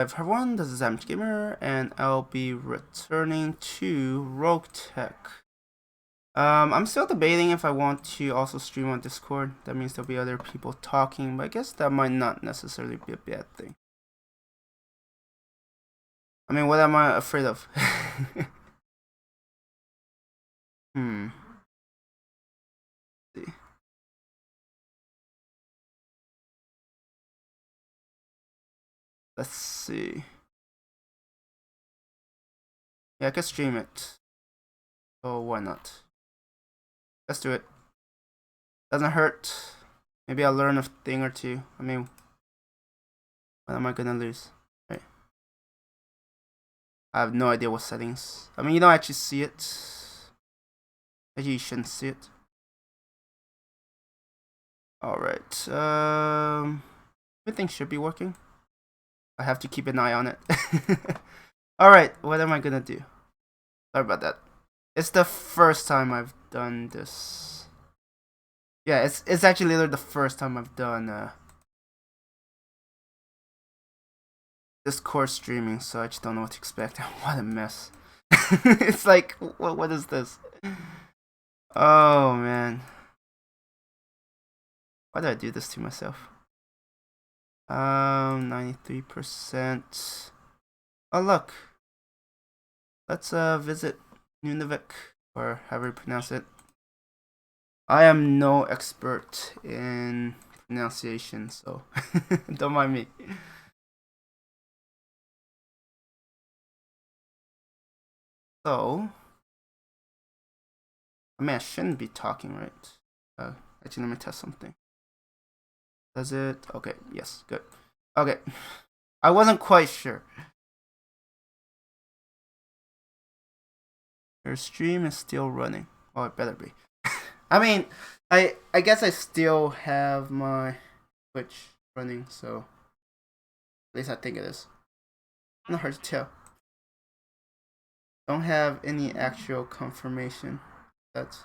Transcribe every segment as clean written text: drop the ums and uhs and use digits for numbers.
Everyone, this is Gamer, and I'll be returning to Roguetech. I'm still debating if I want to also stream on Discord. That means there'll be other people talking, but I guess that might not necessarily be a bad thing. I mean, what am I afraid of? Let's see. Let's see. Yeah, I can stream it. So why not? Let's do it. Doesn't hurt. Maybe I'll learn a thing or two. I mean, what am I gonna lose? Right. I have no idea what settings. I mean, you don't actually see it. Actually, you shouldn't see it. Alright. Everything should be working. I have to keep an eye on it. Alright, what am I gonna do? Sorry about that. It's the first time I've done this. Yeah, it's actually literally the first time I've done Discord streaming, so I just don't know what to expect. What a mess. It's like, what is this? Oh man. Why did I do this to myself? 93%. Oh look. Let's visit Nunavik, or however you pronounce it. I am no expert in pronunciation, so don't mind me. So, I mean, I shouldn't be talking, right? Actually, let me test something. Does it? Okay, yes, good. Okay, I wasn't quite sure. Your stream is still running. Oh, it better be. I mean, I guess I still have my Twitch running, so at least I think it is. Not hard to tell. Don't have any actual confirmation. That's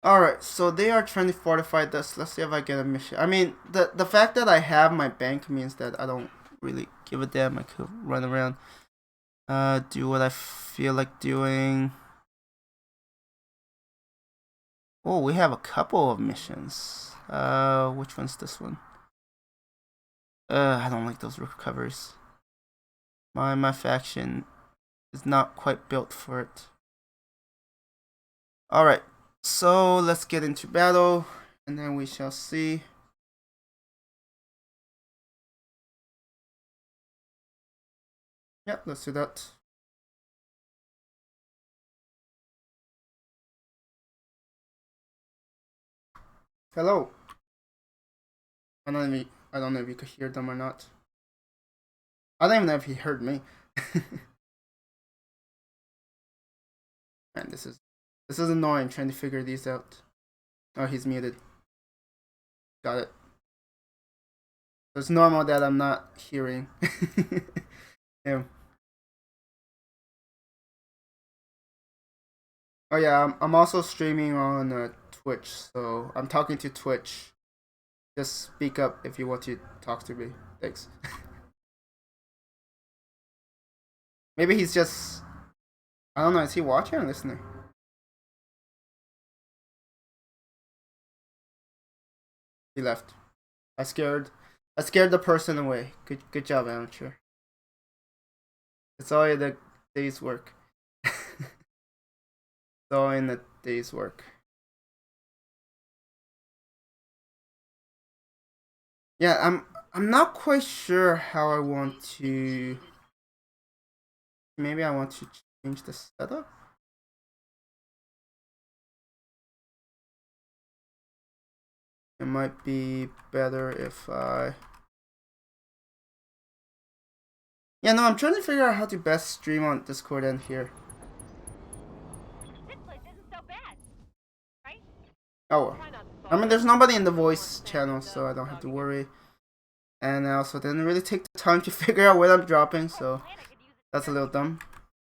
alright. So they are trying to fortify this. Let's see if I get a mission. I mean, the fact that I have my bank means that I don't really give a damn. I could run around, do what I feel like doing. Oh, we have a couple of missions. Which one's this one? I don't like those recoveries. My faction is not quite built for it. Alright, so let's get into battle, and then we shall see. Yep, let's do that. Hello. I don't know if you could hear them or not. I don't even know if he heard me. Man, this is annoying trying to figure these out. Oh, he's muted. Got it. So it's normal that I'm not hearing him. Oh yeah, I'm also streaming on Twitch, so I'm talking to Twitch. Just speak up if you want to talk to me. Thanks. Maybe he's just, I don't know, is he watching or listening? He left. I scared the person away. Good job, amateur. It's all in the day's work. It's all in the day's work. Yeah, I'm not quite sure how I want to. Maybe I want to change the setup. It might be better if I. Yeah, no, I'm trying to figure out how to best stream on Discord and here. This place isn't so bad, right? Oh, I mean, there's nobody in the voice channel, so I don't have to worry. And I also didn't really take the time to figure out where I'm dropping, so that's a little dumb.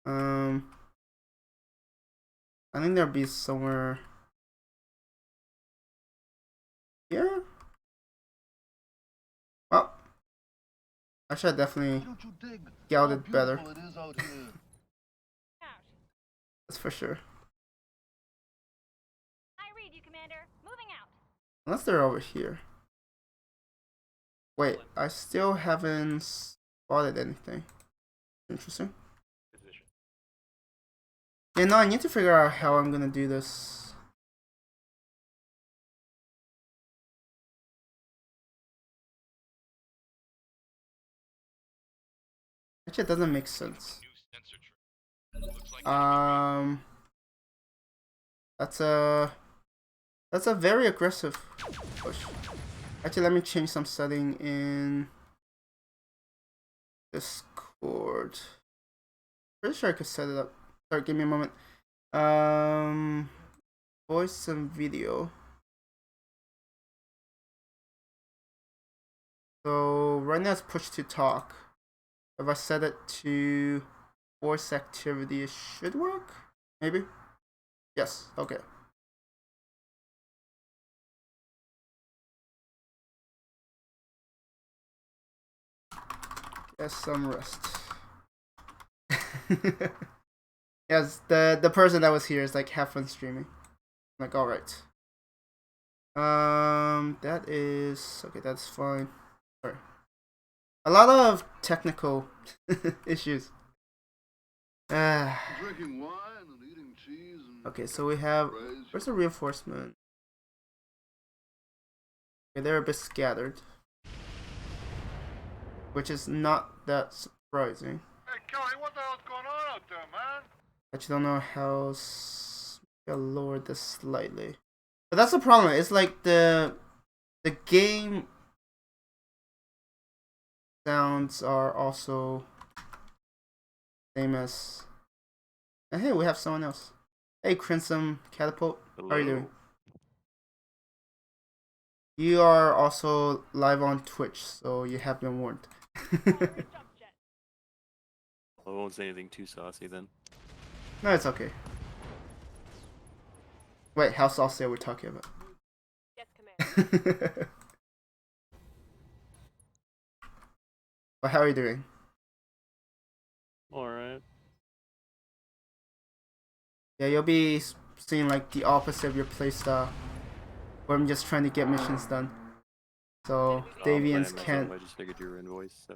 I think there'll be somewhere here. Well, I should definitely Don't you dig scout how it better. beautiful it is out here? Ouch. That's for sure. I read you, Commander. Moving out. Unless they're over here. Wait, I still haven't spotted anything. Interesting. Yeah, no, I need to figure out how I'm gonna do this. Actually, it doesn't make sense. That's a very aggressive push. Actually, let me change some setting in Discord. Pretty sure I could set it up. Sorry, give me a moment. Voice and video. So right now it's push to talk. If I set it to voice activity, it should work. Maybe. Yes. Okay. Get some rest. Yes, the person that was here is like half fun streaming. I'm like, all right. That is okay. That's fine. Sorry. A lot of technical issues. Drinking wine and eating cheese and Okay, so we have. Where's the reinforcement? Okay, they're a bit scattered, which is not that surprising. Hey Kelly, what the hell's going on out there, man? Actually, don't know how. I'll lower this slightly, but that's the problem. It's like the game sounds are also same as. And hey, we have someone else. Hey, Crimson Catapult. Hello. How are you doing? You are also live on Twitch, so you have been warned. I won't say anything too saucy then. No, it's okay. Wait, how saucy are we talking about? Yes, Commander. But how are you doing? Alright. Yeah, you'll be seeing like the opposite of your playstyle, where I'm just trying to get missions done. So Davians can't. I just figured you were in voice, so.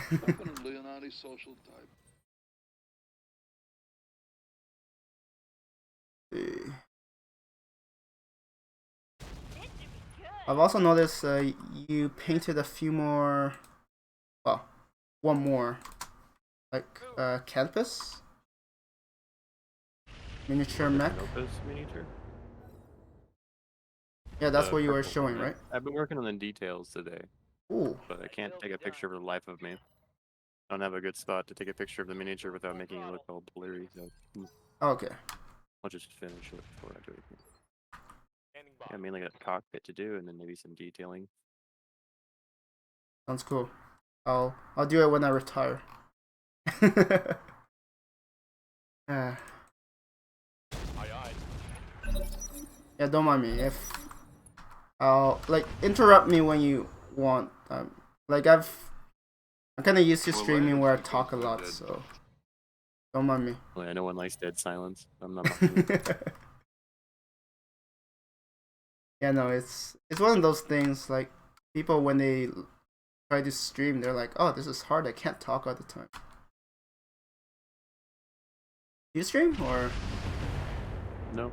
Definitely an antisocial type. I've also noticed you painted a few more. Well, one more, like canvas. Miniature mech. Miniature? Yeah, that's what you were Purple showing, one. right? I've been working on the details today, Ooh. but I can't take a picture for the life of me. I don't have a good spot to take a picture of the miniature without making it look all blurry, so Okay. I'll just finish it before I do anything. Yeah, mainly got the cockpit to do, and then maybe some detailing. Sounds cool. I'll do it when I retire. Yeah, don't mind me if I'll like interrupt me when you want. Like I'm kind of used to streaming where I talk a lot, so don't mind me. Well, yeah, no one likes dead silence. I'm not. Yeah, no, it's one of those things. Like people when they try to stream, they're like, "Oh, this is hard. I can't talk all the time." Do you stream or No.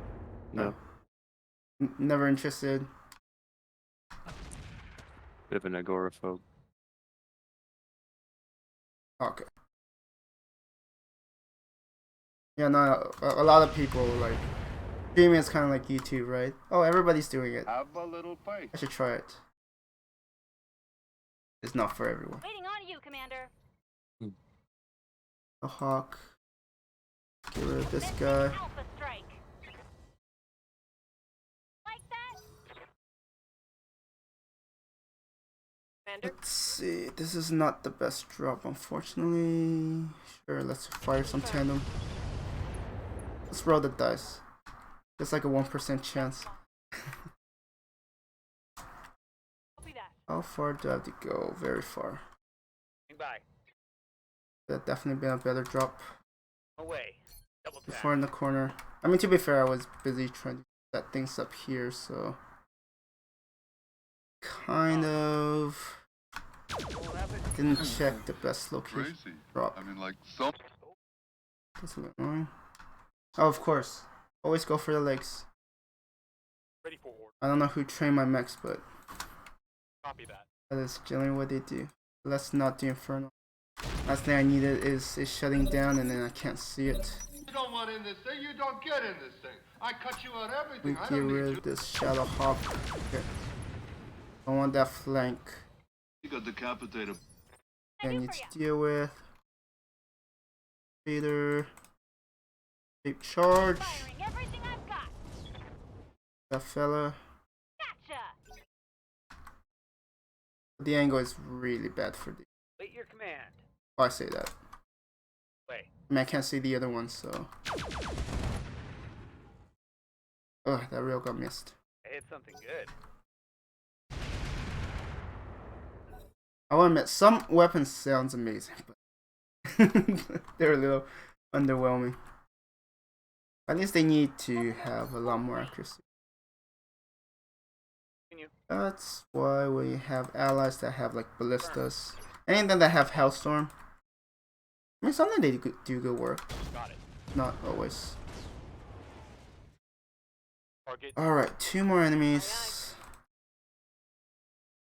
No. never interested? Bit of an agoraphobe. Okay. Yeah, no, a lot of people like streaming is kind of like YouTube, right? Oh, everybody's doing it. Have a little faith. I should try it. It's not for everyone. Waiting on you, Commander. A hawk. Get rid of this guy. Alpha strike. Like that? Commander. Let's see. This is not the best drop, unfortunately. Sure, let's fire some tandem. Let's roll the dice. Just like a 1% chance. Copy that. How far do I have to go? Very far. By. That definitely been a better drop. Away. Double tap. Before in the corner. I mean, to be fair, I was busy trying to set things up here, so kind of didn't check the best location. Crazy. Drop. I mean, like, some. That's a bit annoying. Oh, of course. Always go for the legs. Ready for order. I don't know who trained my mechs, but Copy that. that is generally what they do. Let's not do Inferno. Last thing I needed is shutting down, and then I can't see it. You don't want in this thing, you don't get in this thing. I cut you out We everything. I get don't rid need of you. this Shadow Hawk. Okay. I want that flank. You got decapitated. I need to deal with. Peter. Deep charge. Firing everything I've got. That fella. Gotcha. The angle is really bad for the. Wait your command. Oh, I say that. Wait. I mean, I can't see the other one, so. Ugh, that rail got missed. I hit something good. I will admit, some weapons sounds amazing, but they're a little underwhelming. At least they need to have a lot more accuracy. Continue. That's why we have allies that have like ballistas. Anything that have Hellstorm. I mean, sometimes they do good work. Got it. Not always. Target. Alright, 2 more enemies.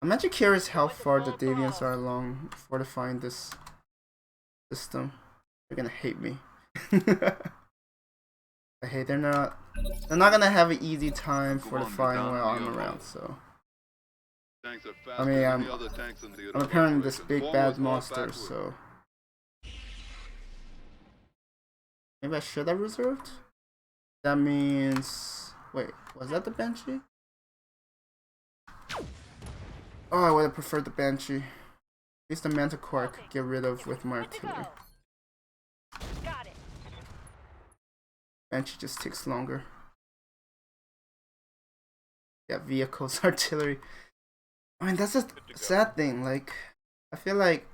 I'm actually curious how far the Deviants are along fortifying this system. They're gonna hate me. Hey, they're not gonna have an easy time fortifying while I'm around, so. Tanks are I faster mean, than the other tanks in the I'm apparently this operation. big Forward, bad not monster, backward. so. Maybe I should have reserved? That means. Wait, was that the Banshee? Oh, I would have preferred the Banshee. At least the Manticore I could get rid of with my Good to artillery. go. Got it. Banshee just takes longer. Yeah, vehicles, artillery. I mean, that's a sad thing. Like, I feel like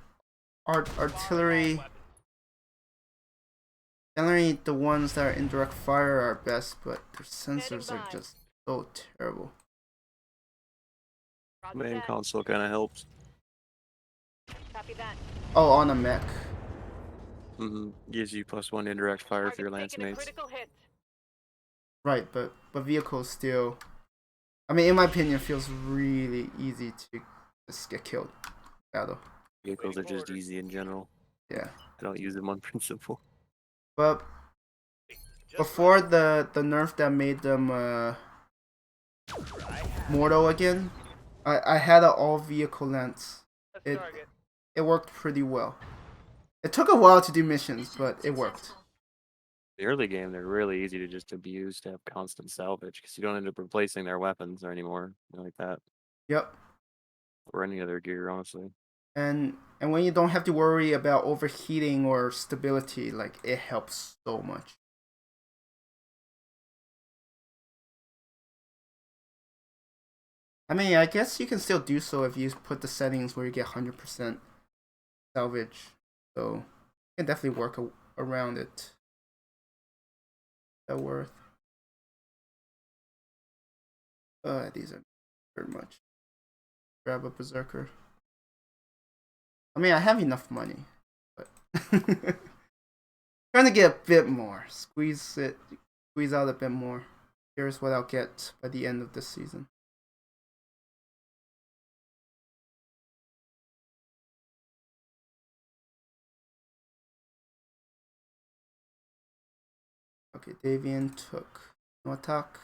artillery, generally the ones that are in direct fire are best, but their sensors are just so terrible. Roger Main that. console kind of helps. Copy that. Oh, on a mech. Gives you +1 indirect fire for your Target's lance taking a mates. critical hit. Right, but vehicles still. I mean, in my opinion, feels really easy to just get killed. Battle. Vehicles are just easy in general. Yeah. I don't use them on principle. But before the nerf that made them mortal again, I had an all vehicle lance. It worked pretty well. It took a while to do missions, but it worked. The early game, they're really easy to just abuse to have constant salvage because you don't end up replacing their weapons or anymore like that. Yep. Or any other gear, honestly. And when you don't have to worry about overheating or stability, like, it helps so much. I mean, I guess you can still do so if you put the settings where you get 100% salvage. So, you can definitely work around it. That worth. These are very much. Grab a berserker. I mean, I have enough money, but trying to get a bit more. Squeeze out a bit more. Here's what I'll get by the end of this season. Okay, Davian took no attack.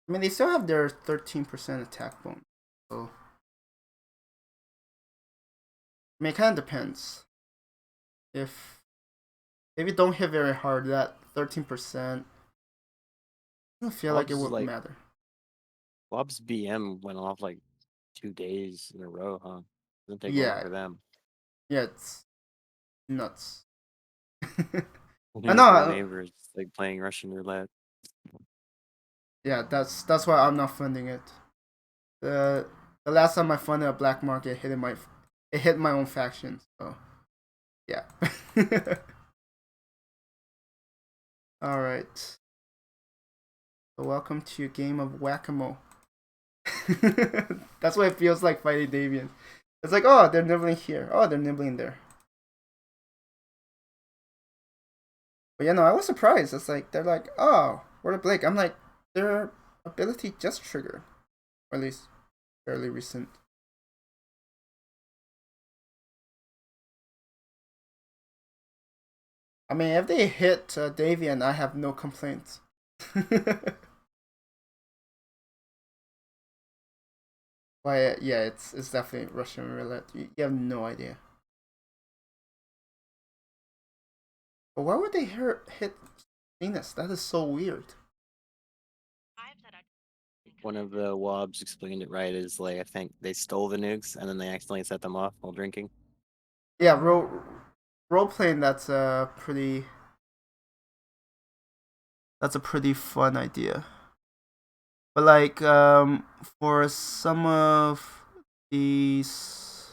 I mean, they still have their 13% attack bonus, so. I mean, it kind of depends. If you don't hit very hard, that 13%, I don't feel like it would matter. Bob's BM went off like 2 days in a row, huh? Doesn't take Yeah. long for them. Yeah, it's nuts. I know. Neighbors like playing Russian roulette. Yeah, that's why I'm not funding it. The The last time I funded a black market, it hit my own faction. So yeah. All right. So welcome to your game of whack-a-mole. That's what it feels like fighting Davian. It's like, oh, they're nibbling here. Oh, they're nibbling there. But yeah, no, I was surprised. It's like, they're like, oh, where'd it Blake? I'm like, their ability just triggered. Or at least fairly recent. I mean, if they hit Davian, I have no complaints. But yeah, it's definitely Russian roulette. You have no idea. But why would they hit Venus? That is so weird. One of the wobs explained it right. Is like I think they stole the nukes and then they accidentally set them off while drinking. Yeah, role playing. That's a pretty fun idea. But like for some of these,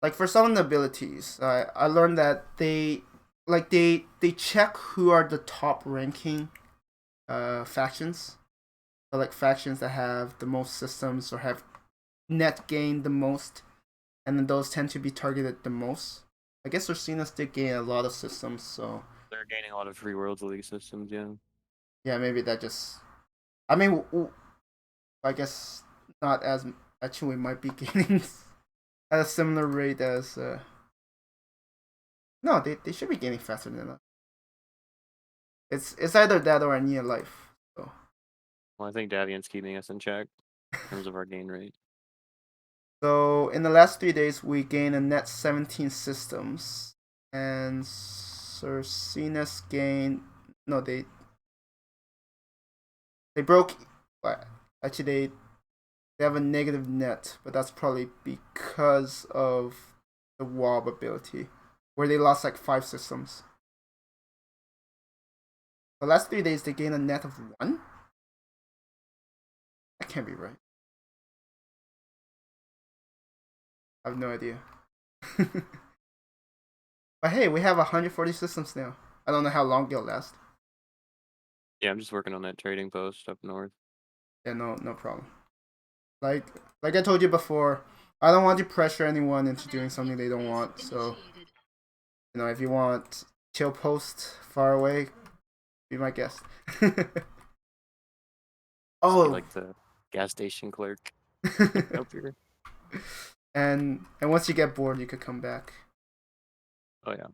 like for some of the abilities, I learned that they check who are the top ranking factions. So like factions that have the most systems or have net gained the most, and then those tend to be targeted the most. I guess Ursinus did gain a lot of systems, so They're gaining a lot of free worlds league systems, yeah. yeah, maybe that just. I mean, I guess not as actually might be gaining at a similar rate as. No, they should be gaining faster than us. It's either that or I need a life. So. Well, I think Davian's keeping us in check in terms of our gain rate. So in the last 3 days, we gained a net 17 systems, and Ursinus gained. No, they broke. Actually, they have a negative net, but that's probably because of the Wob ability, where they lost like 5 systems. The last 3 days, they gained a net of 1. That can't be right. I have no idea. But hey, we have 140 systems now. I don't know how long they'll last. Yeah, I'm just working on that trading post up north. Yeah, no problem. Like I told you before, I don't want to pressure anyone into doing something they don't want. So, you know, if you want chill post far away, be my guest. Oh, Like the gas station clerk up here. and once you get bored, you could come back. Oh yeah.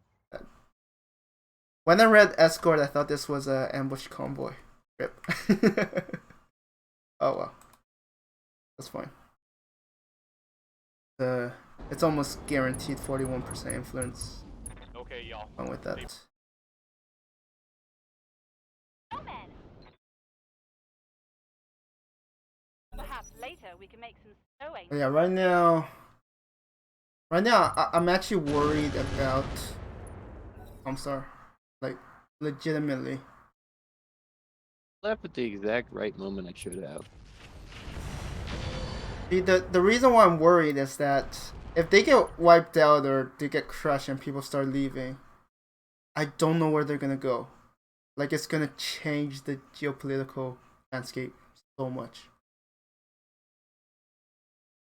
When I read escort, I thought this was a ambush convoy. Rip. Oh well, that's fine. It's almost guaranteed 41% influence. Okay, y'all. Fun with that. Snowmen. Perhaps later we can make some snow angels. Yeah, right now, I'm actually worried about Comstar, like legitimately. Left at the exact right moment I should have. The reason why I'm worried is that if they get wiped out or they get crushed and people start leaving, I don't know where they're gonna go. Like it's gonna change the geopolitical landscape so much.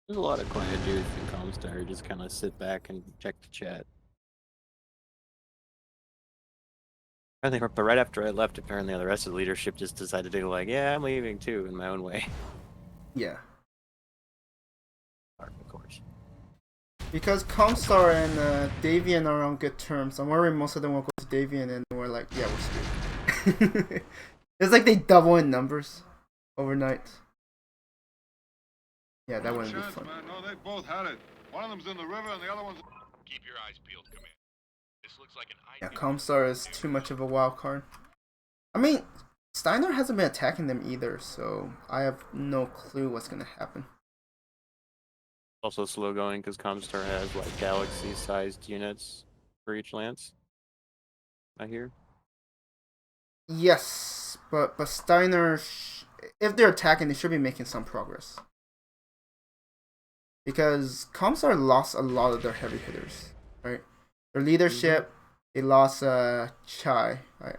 There's a lot of quiet dudes in Comstar who just kind of sit back and check the chat. I think, but right after I left, apparently the rest of the leadership just decided to go like, yeah, I'm leaving too, in my own way. Yeah. Of course. Because Comstar and Davian are on good terms. I'm worried most of them will go to Davian and we're like, yeah, we're screwed. It's like they double in numbers overnight. Yeah, that wouldn't be fun. Man. No, they both had it. One of them's in the river and the other one's... Keep your eyes peeled, Command. This looks like an Yeah, Comstar is too much of a wild card. I mean, Steiner hasn't been attacking them either, so I have no clue what's gonna happen. Also slow going because Comstar has like galaxy-sized units for each lance. I hear. Yes, but Steiner if they're attacking, they should be making some progress. Because Comstar lost a lot of their heavy hitters, right? Their leadership, they lost Chai. I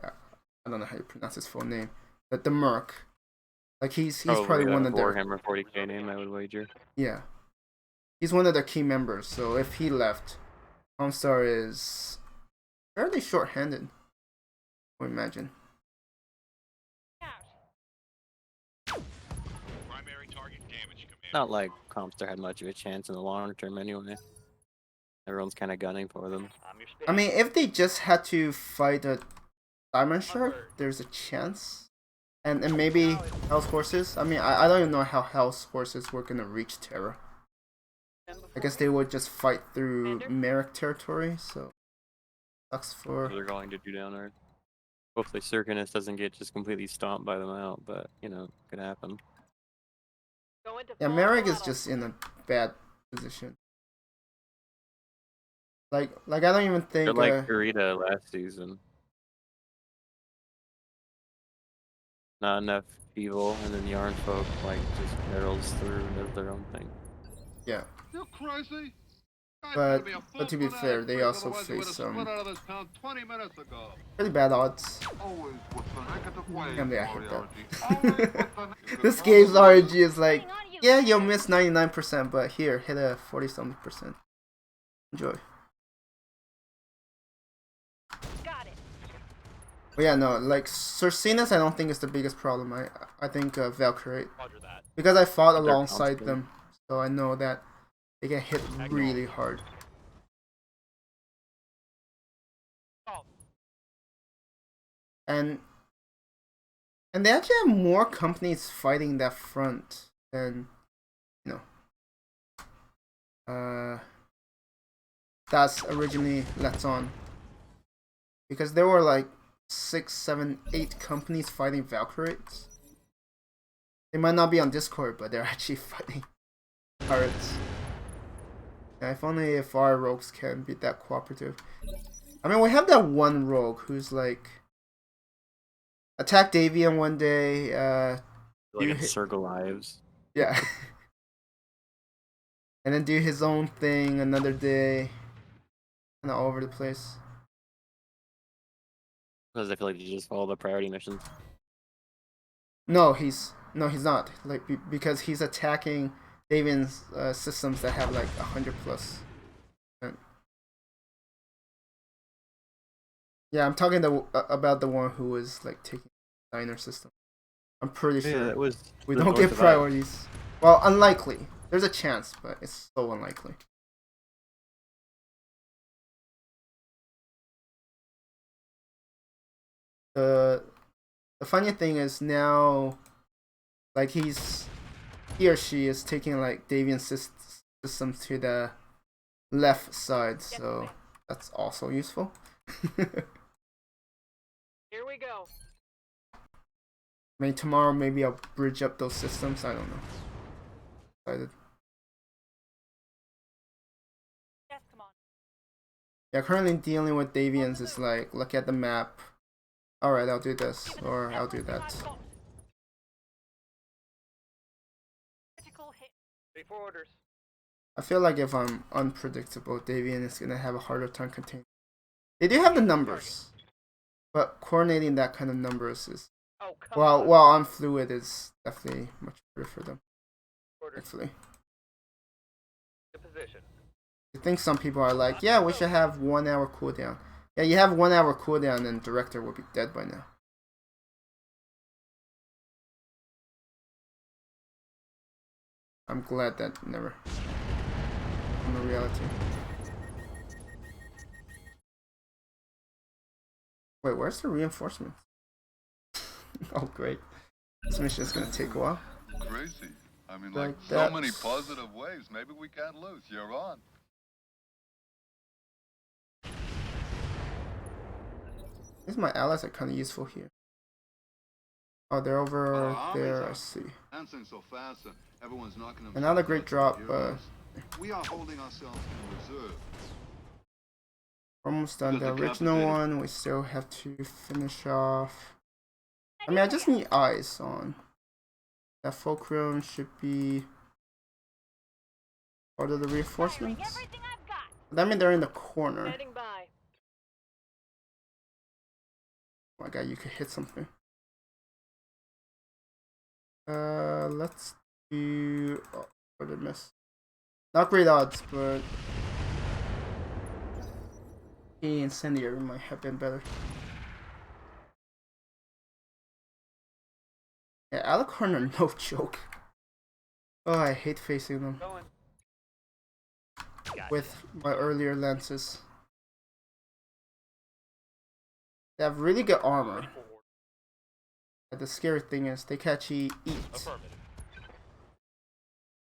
don't know how you pronounce his full name. But the Merc. Like he's probably one of their Warhammer 40k name, I would wager. Yeah. He's one of their key members, so if he left, Comstar is fairly short-handed, I would imagine. Primary target damage, Commander. Not like Comstar had much of a chance in the long term anyway. Everyone's kind of gunning for them. I'm your I mean, if they just had to fight a Diamond Shark, there's a chance. And maybe Hell's Horses. I mean, I don't even know how Hell's Horses were gonna reach Terra. I guess they would just fight through Merrick territory, so sucks for. What they're going to do down there. Hopefully Circinus doesn't get just completely stomped by them out, but you know, could happen. Yeah, Merrick is just in a bad position. Like I don't even think. They're like Kurita last season. Not enough evil, and then Yarn folk like just barrels through and does their own thing. Yeah. You crazy? But to be fair, they also face some pretty bad odds. And yeah, I hit that. This game's RNG is like, yeah, you'll miss 99%, but here, hit a 40-something%. Enjoy. Got it. But yeah, no, like Circinus, I don't think is the biggest problem. I think Valkyrie, Roger that. because I fought They're alongside constant. them, so I know that they get hit really hard. Oh, And they actually have more companies fighting that front than, you know, that's originally Let's On. Because there were like 6, 7, 8 companies fighting Valkyries. They might not be on Discord, but they're actually fighting pirates. Yeah, if only if our rogues can be that cooperative. I mean, we have that one rogue who's like attack Davian one day. Like in Circle Lives. Yeah. And then do his own thing another day. Kind of all over the place. Because I feel like you just follow the priority missions. No, he's not. Like because he's attacking Davian's systems that have like 100+. Yeah, I'm talking about the one who was like taking the diner system. I'm pretty sure that was we the don't North get of priorities. Well, unlikely. There's a chance, but it's so unlikely. The funny thing is now, like he or she is taking like Davian systems to the left side, so that's also useful. here we go. I mean, tomorrow maybe I'll bridge up those systems. I don't know. Excited. Yes, come on. Yeah, currently dealing with Davians is like, look at the map. Alright, I'll do this, or I'll do that. Critical hit. Ready for orders. I feel like if I'm unpredictable, Davian is gonna have a harder time containing. They do have the numbers, but coordinating that kind of numbers is, Oh, come well, on. on fluid is definitely much better for them. Orders. Hopefully. To position. I think some people are like, yeah, we should have 1 hour cooldown. Yeah, you have 1 hour cooldown and Director will be dead by now. I'm glad that never became a reality. Wait, where's the reinforcement? Oh, great. This mission is gonna take a while. Crazy. I mean, Like like so that. many positive waves. Maybe we can't lose. You're on. These my allies are kind of useful here. Oh, they're over there. I see. Answering so fast, everyone's knocking them. Another great drop. We are holding ourselves in reserve. Almost done. The Because the original capitated- one, we still have to finish off. I mean, I just need eyes on That fulcrum should be part of the reinforcements. Everything I've got. That means they're in the corner. Standing by. Oh my god, you could hit something. Let's do. Oh, what did I miss? Not great odds, but the incendiary might have been better. Yeah, Alicorn are no joke. Oh, I hate facing them Going. with my earlier lenses. They have really good armor. But the scary thing is they can actually eat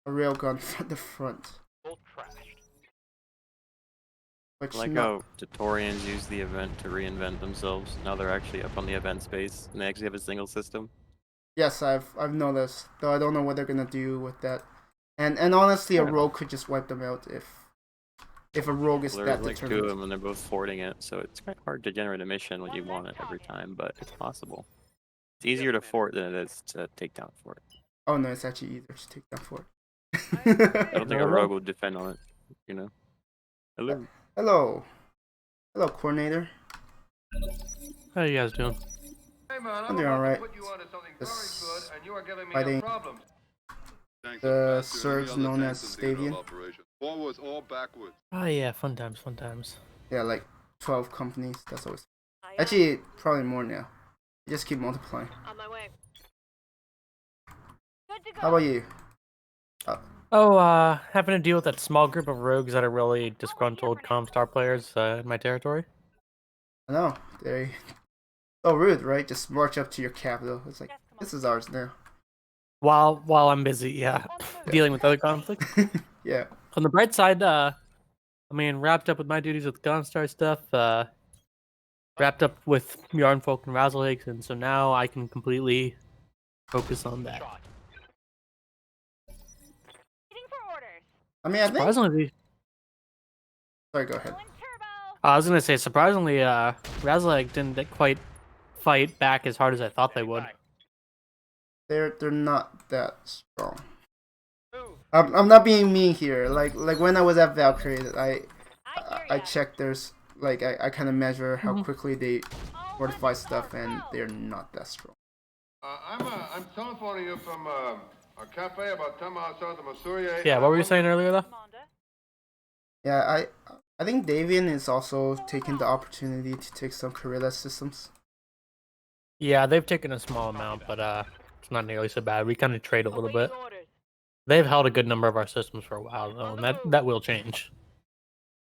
a railgun from the front. Which I like not, how Tatorians use the event to reinvent themselves. Now they're actually up on the event space, and they actually have a single system. yes, I've noticed. Though I don't know what they're gonna do with that. And honestly, a rogue could just wipe them out if a rogue is Well, that there's like two of determined. them, and they're both forwarding it, so it's kind of hard to generate a mission when you want it every time, but it's possible. It's easier to fort than it is to take down a fort. Oh no, it's actually easier to take that for I it. don't think a rogue would defend on it, you know? Hello. Hello. Hello, coordinator. How you guys doing? Hey man, I'm doing alright. put you onto something Just very good, and you are giving me fighting problems. the surge known as Stavian. Forwards or backwards. Oh yeah, fun times, fun times. Yeah, like 12 companies. That's always. Aye, aye. Actually, probably more now. You just keep multiplying. On my way. Good to go. How about you? Oh, having to deal with that small group of rogues that are really disgruntled Comstar players in my territory. I know. They. So rude, right? Just march up to your capital. It's like, this is ours now. While I'm busy, yeah, dealing with other conflicts. Yeah. On the bright side, I mean, wrapped up with my duties with Comstar stuff. Wrapped up with Yarnfolk and Razzleeggs, and so now I can completely focus on that. Waiting for orders. I mean, I think. Surprisingly, Sorry, go ahead. Going turbo. I was gonna say, surprisingly, Razzleegg didn't quite fight back as hard as I thought they would. They're not that strong. Move. I'm not being mean here. Like when I was at Valkyrie, I hear ya. checked there's like I kind of measure how quickly they All fortify weapons stuff, are and go. they're not that strong. I'm telephoning you from a cafe about 10 miles south of Missouri. Yeah, what were you saying earlier, though? Commander. Yeah, I think Davian is also taking the opportunity to take some Guerrilla systems. Yeah, they've taken a small amount, but it's not nearly so bad. We kind of trade a little bit. Awaiting orders. They've held a good number of our systems for a while, though, and that will change.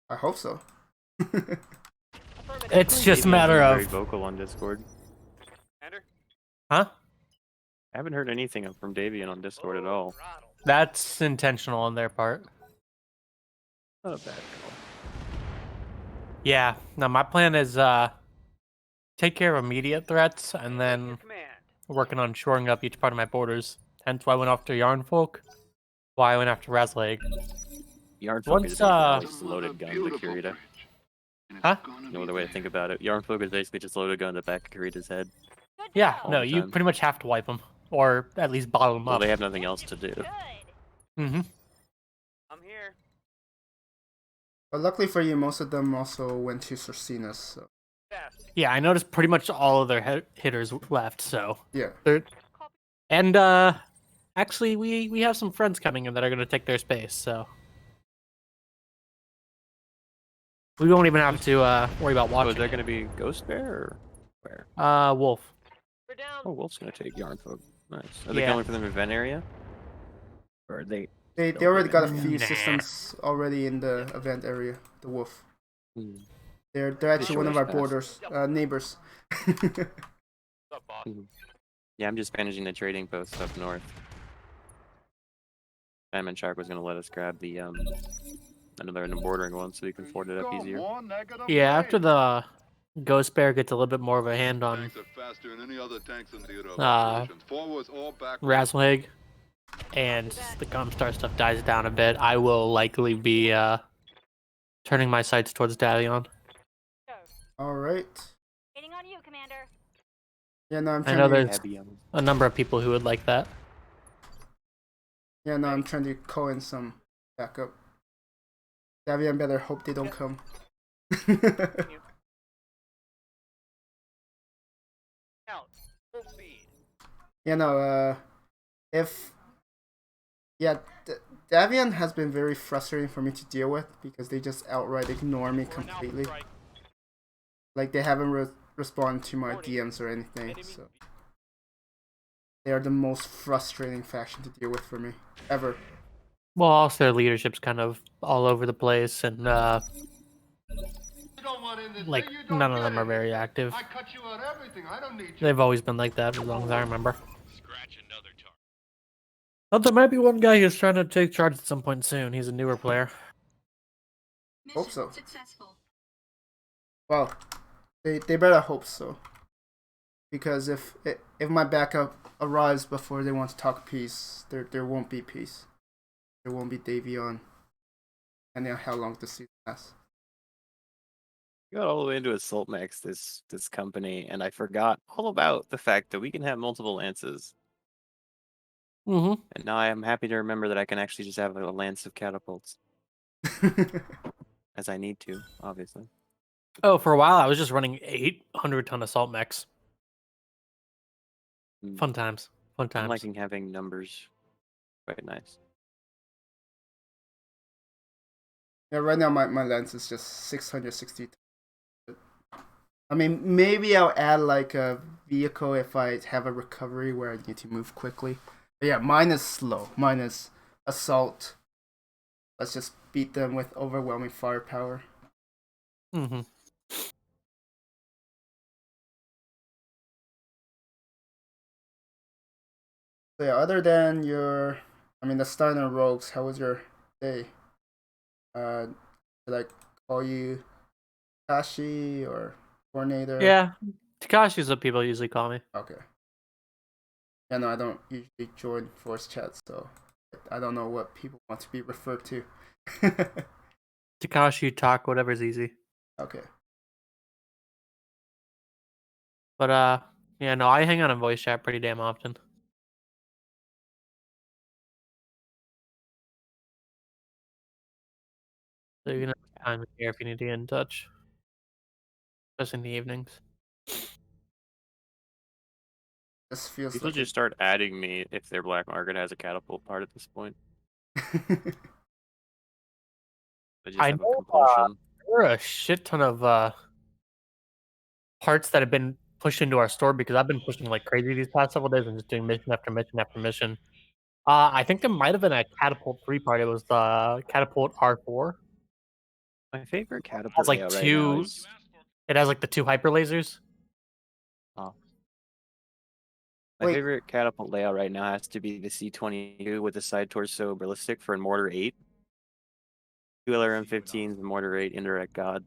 I hope so. Affirmative. It's just a Maybe matter I've been of, very vocal on Discord. Commander. huh? I haven't heard anything from Davian on Discord at all. That's intentional on their part. Not a bad call. Yeah. No, my plan is take care of immediate threats, and then Command. working on shoring up each part of my borders. Hence why I went after Yarnfolk. Why I went after Razzleegg. Yarnfolk Once, is basically just loaded gun to Kirita. Huh? No other way to think about it. Yarnfolk is basically just loaded gun to the back of Kirita's head. Good to Yeah. go. No, the you time. pretty much have to wipe them, or at least bottle them Well, up. they have nothing else to do. Good. Mm-hmm. I'm here. But luckily for you, most of them also went to Sorcinas. So Fast. Yeah, I noticed pretty much all of their hitters left. So yeah. and actually, we have some friends coming in that are going to take their space. So we won't even have to worry about Oh, watching. is there going to be Ghost Bear or where? Wolf. We're down. Oh, Wolf's going to take Yarnfolk. Nice. Are they Yeah. coming from the event area? Or are they? They Still already got a doing few Nah. systems already in the event area. The Wolf. Hmm. They're actually one of our Choice borders, neighbors. Yeah, I'm just managing the trading posts up north. Diamond Shark was going to let us grab the another bordering one so we can ford it up easier. Yeah, after the Ghost Bear gets a little bit more of a hand on Tanks are faster than any other tanks in theater of Uh, operations. Forwards or backwards. Razzleegg, and the Comstar stuff dies down a bit, I will likely be turning my sights towards Dalion. Go. All right. Waiting on you, Commander. Yeah, no, I'm I trying know to. there's Heavy on a number of people who would like that. Yeah, no, I'm trying to call in some backup. Davian better hope they don't come. Continue. Out. Full speed. You know, if yeah, Davian has been very frustrating for me to deal with because they just outright ignore me completely. Like they haven't responded to my DMs or anything. So they are the most frustrating faction to deal with for me ever. Well, also their leadership's kind of all over the place, and You don't want in this like thing, you don't none of get them are in very this thing. active. I cut you out everything. I don't need you. They've always been like that as long as I remember. Scratch another target. But there might be one guy who's trying to take charge at some point soon. He's a newer player. Hope so. Well, they better hope so. Because if my backup arrives before they want to talk peace, there won't be peace. There won't be Davion. And how long the season lasts. You got all the way into Assault Mechs, this company, and I forgot all about the fact that we can have multiple lances. Mm-hmm. And now I am happy to remember that I can actually just have a lance of catapults, as I need to, obviously. Oh, for a while I was just running 800-ton assault mechs. Mm. Fun times. Fun I'm times. liking having numbers. Quite nice. Yeah, right now my lens is just 660. I mean, maybe I'll add like a vehicle if I have a recovery where I need to move quickly. But yeah, mine is slow. Mine is assault. Let's just beat them with overwhelming firepower. Mm-hmm. So yeah, other than the Steiner Rogues, how was your day? Did I call you Kashi or Coordinator? Yeah, Takashi's what people usually call me. Okay. Yeah, no, I don't usually join voice chat, so I don't know what people want to be referred to. Takashi, talk, whatever's easy. Okay. But yeah, no, I hang out in voice chat pretty damn often. So you can have time here if you need to get in touch, especially in the evenings. This feels People like just start adding me if their black market has a catapult part at this point. They just I have a know compulsion. there are a shit ton of parts that have been pushed into our store because I've been pushing like crazy these past several days and just doing mission after mission after mission. I think there might have been a catapult 3 part. It was the catapult R4. My favorite It catapult has like layout right now two. is It has like the 2 hyper lasers. my Wait. favorite catapult layout right now has to be the C-22 with the side torso ballistic for Mortar 8. 2 LRM-15s, Mortar 8, Indirect God.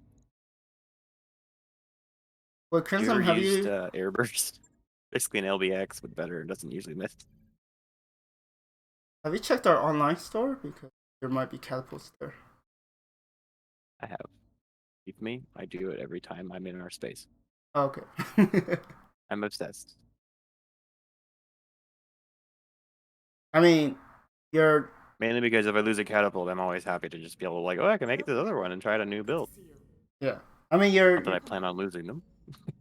Well, You Crimson, ever have used you Airburst? Basically an LBX, but better. It doesn't usually miss. checked our online store because there might be catapults there? I have. Believe me, I do it every time I'm in our space. Oh, okay. I'm obsessed. I mean, you're Mainly because if I lose a catapult, I'm always happy to just be able to like, oh, I can make it to the other one and try out a new build. yeah. I mean, you're Not that I plan on losing them.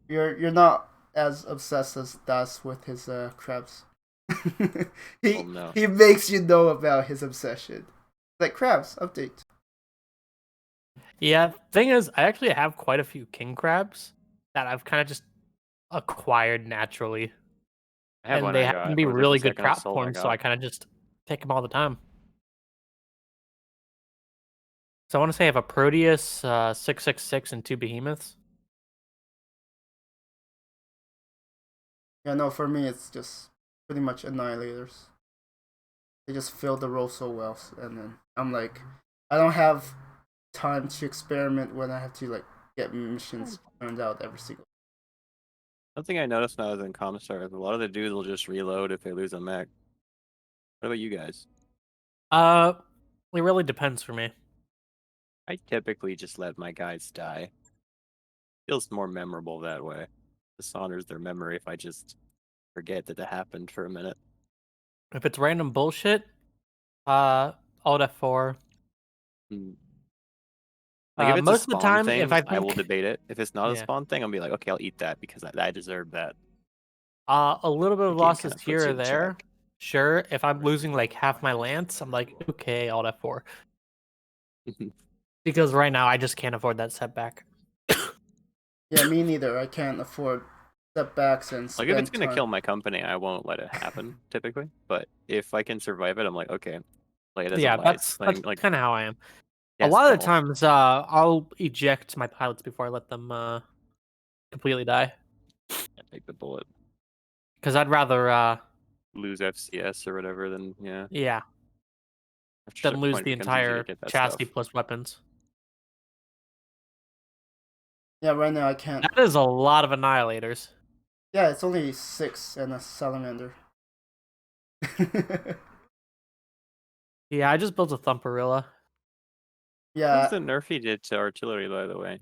you're not as obsessed as Das with his crabs. he Oh, no. he makes you know about his obsession. Like crabs update. Yeah, thing is, I actually have quite a few king crabs that I've kind of just acquired naturally, I have and one they I happen to got. be What was it, the really good second crop assault I forms, so I got? kind of just take them all the time. So I want to say I have a Proteus, 666, and 2 behemoths. Yeah, no, for me it's just pretty much annihilators. They just fill the role so well, and then I'm like, I don't have time to experiment when I have to like get missions turned out every single. Something I noticed when I was in Commissar is a lot of the dudes will just reload if they lose a mech. What about you guys? Uh, it really depends for me. I typically just let my guys die. Feels more memorable that way. Dishonors their memory if I just forget that happened for a minute. If it's random bullshit, Alt F4. Hmm. Like if it's Most a of the spawn time, thing, if I I will think- debate it. If it's not a Yeah. spawn thing, I'll be like, okay, I'll eat that because I deserve that. A little bit The of game losses kinda puts here you or in there. check. Sure, if I'm losing like half my lance, I'm like, okay, Alt F4. Because right now I just can't afford that setback. Yeah, me neither. I can't afford setbacks and Like if it's spend gonna time. kill my company, I won't let it happen typically. But if I can survive it, I'm like, okay, play it as a Yeah, light. that's Playing like kind of how I am. A yes, lot of the Bill. times, I'll eject my pilots before I let them completely die. I take the bullet, Because I'd rather, lose FCS or whatever. Then yeah, after a than certain lose point, the it becomes easier to entire get that chassis stuff. plus weapons. Yeah, right now I can't. That is a lot of annihilators. Yeah, it's only 6 and a salamander. Yeah, I just built a Thumperilla. What Yeah, was the nerf he did to artillery, by the way?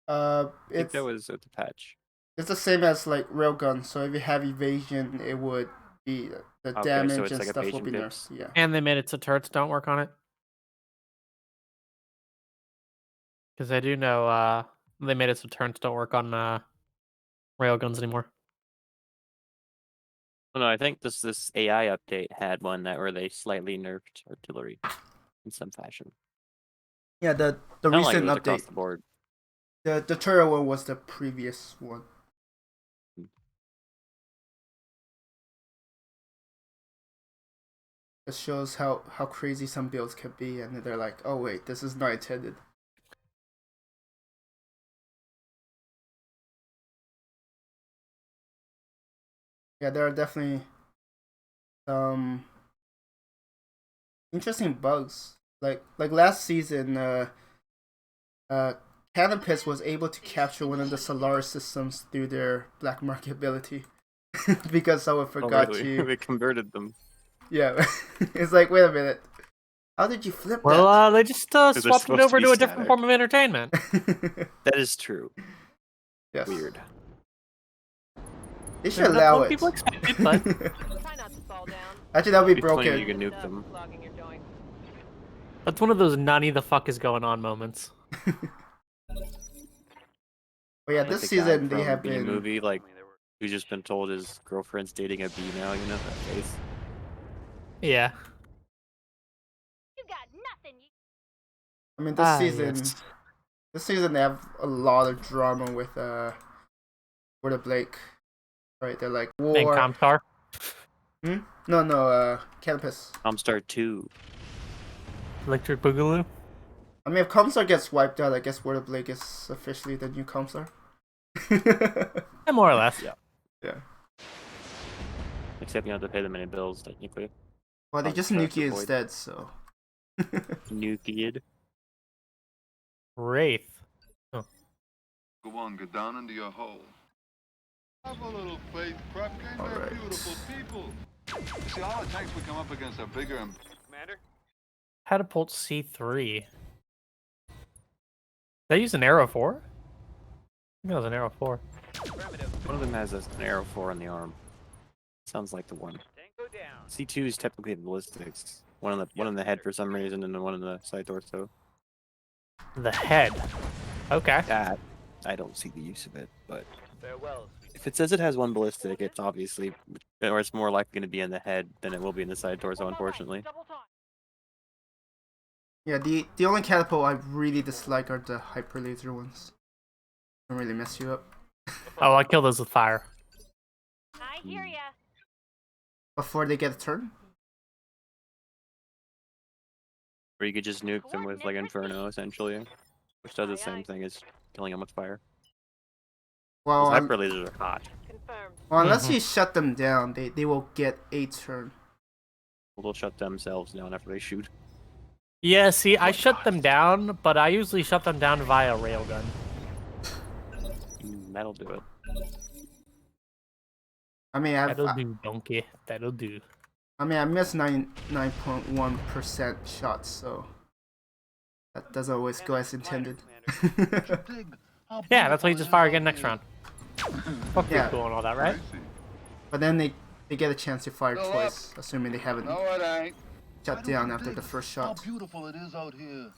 I think it's that was at the patch. it's the same as like railgun. So if you have evasion, it would be the Okay, so damage it's and like stuff will evasion be pips. nerfed. Yeah. And they made it so turrets don't work on it. Because I do know they made it so turrets don't work on railguns anymore. Well, no, I think this AI update had one that where they slightly nerfed artillery in some fashion. Yeah, the Not like it recent was across update. the board. The turret one was the previous one. It shows how crazy some builds can be, and they're like, oh wait, this is not intended. Yeah, there are definitely some interesting bugs. Like last season, Canopus was able to capture one of the Solaris systems through their black market ability because someone Oh, forgot really? to. They converted them. Yeah, it's like, wait a minute, how did you flip Well, they just they're swapped it supposed to over be to a different static. form of entertainment. that? That is true. Yes. Weird. They should Maybe not allow what it. people expected, but Try not to fall down. Actually, that would be Be funny broken. you can nuke them. Clogging your joints. that's one of those nutty the fuck is going on moments. But yeah, Like this the guy season they from have B been. movie, like who's just been told his girlfriend's dating a bee now. You know that face. Yeah. You got nothing. I mean, this season. Yes. This season they have a lot of drama with Jordan Blake. Right, they're like And war. Comstar. No, Canopus. Comstar 2. Electric Boogaloo. I mean, if Comstar gets wiped out, I guess Jordan Blake is officially the new Comstar. Yeah, more or less. Yeah. Yeah. Except you don't have to pay them any bills technically. Well, they just Comstar nuke you Void. instead, so. Nukeed. Wraith. Go on, go down into your hole. Have a little faith, Prep. They're Alright. beautiful people. See, all the tanks we come up against are bigger and Commander? Catapult C3. Did I use an arrow 4? I think it was an arrow 4. Affirmative. One of them has an arrow 4 on the arm. Sounds like the one. Tango down. C2 is technically ballistics. One in the head for some reason, and then one in the side torso. The head. Okay. That I don't see the use of it, but Farewell. if it says it has one ballistic, it's obviously, or it's more likely going to be in the head than it will be in the side torso, unfortunately. Double time. Yeah, the only catapult I really dislike are the hyper laser ones. Don't really mess you up. Oh, I killed those with fire. I hear ya. Before they get a turn? Or you could just nuke them with like Inferno, essentially, which does the same thing as killing them with fire. Well, Those hyper lasers are hot. Confirmed. unless you shut them down, they will get a turn. They'll shut themselves down after they shoot. Yeah, see, I shut them down, but I usually shut them down via railgun. That'll do it. I mean, That'll do, donkey. That'll do. I missed 9.1% shots, so that doesn't always go as intended. Yeah, that's why you just fire again next round. Fuck Yeah. cool and all that, right? But then they get a chance to fire twice, assuming they haven't. No, it ain't. shut down after the first shot. How beautiful it is out here.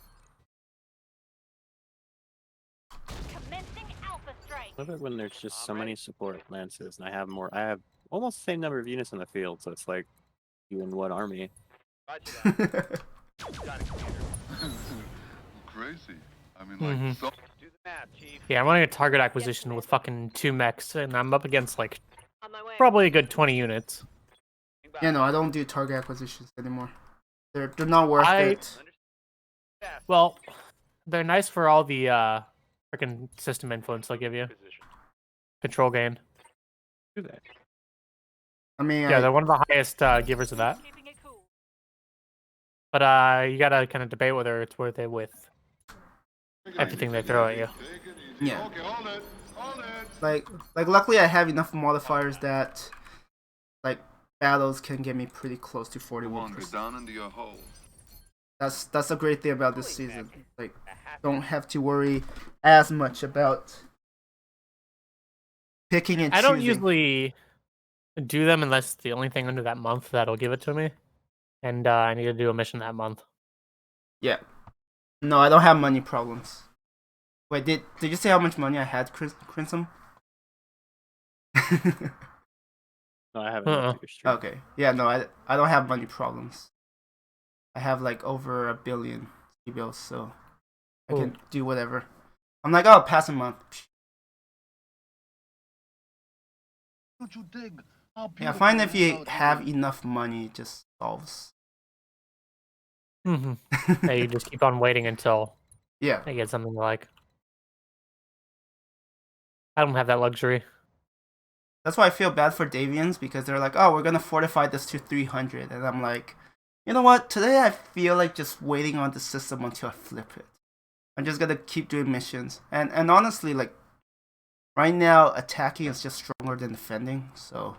Commencing Alpha Strike. I love it when there's just so many support lances, and I have more. I have almost the same number of units in the field, so it's like you in what army? Roger that. Got it, Commander. Crazy. I mean, like, so Do the math, Chief. Yeah, I'm running a target acquisition with fucking 2 mechs, and I'm up against like On my way. probably a good 20 units. Yeah, no, I don't do target acquisitions anymore. They're not worth I- it. Well, they're nice for all the freaking system influence they'll give you. Control gain. Do that. I mean, Yeah, they're one of the highest givers of that. Keeping it cool. But you gotta kind of debate whether it's worth it with everything they throw at you. take it easy. Yeah. Okay, hold it. Hold it. like luckily I have enough modifiers that like battles can get me pretty close to Come on, get 41%. down into your hole. That's a great thing about this season. Like, don't have to worry as much about picking and I don't choosing. usually do them unless it's the only thing under that month that'll give it to me. And I need to do a mission that month. Yeah. No, I don't have money problems. Wait, did you say how much money I had, Crimson? No, I haven't. Uh-uh. looked at your stream. Okay. Yeah, no, I don't have money problems. I have like over 1 billion bills, so I can do whatever. I'm like, oh, pass a month. Don't you dig? How Yeah, I find if beautiful it you is out have here. enough money, it just solves. Mm-hmm. Yeah, you just keep on waiting until Yeah. I get something like. I don't have that luxury. That's why I feel bad for Davians, because they're like, oh, we're gonna fortify this to 300, and I'm like, you know what? Today I feel like just waiting on the system until I flip it. I'm just gonna keep doing missions, and honestly, like right now, attacking is just stronger than defending, so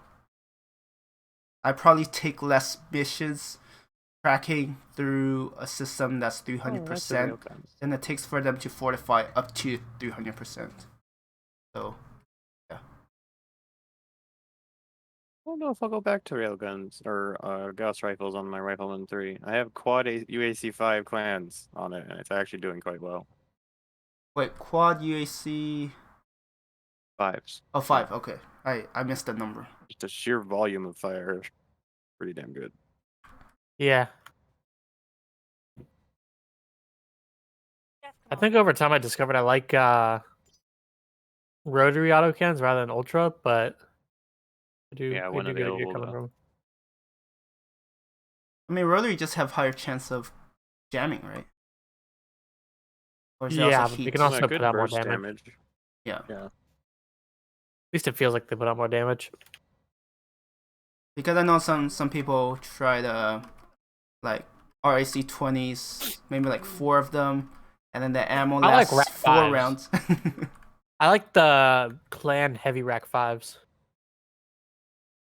I probably take less missions tracking through a system that's Oh, that's a 300% real gun. than it takes for them to fortify up to 300%. So. I don't know if I'll go back to railguns or Gauss rifles on my Rifleman 3. I have quad UAC 5 clans on it, and it's actually doing quite well. Wait, quad UAC. 5s. Oh, 5. Okay, I missed the number. Just the sheer volume of fire is pretty damn good. Yeah. Yes, I come think over time I discovered I like rotary autocans rather than ultra, but I do, Yeah, I when do get where you're available, coming though. from. I mean, rotary just have higher chance of jamming, right? Or is it Yeah, also but you heat? can also good put out more burst damage. Yeah, At least it feels like they put out more damage. because I know some people try to like RAC 20s, maybe like 4 of them, and then the ammo I like lasts rack 4 5s. rounds. I like the clan heavy rack 5s.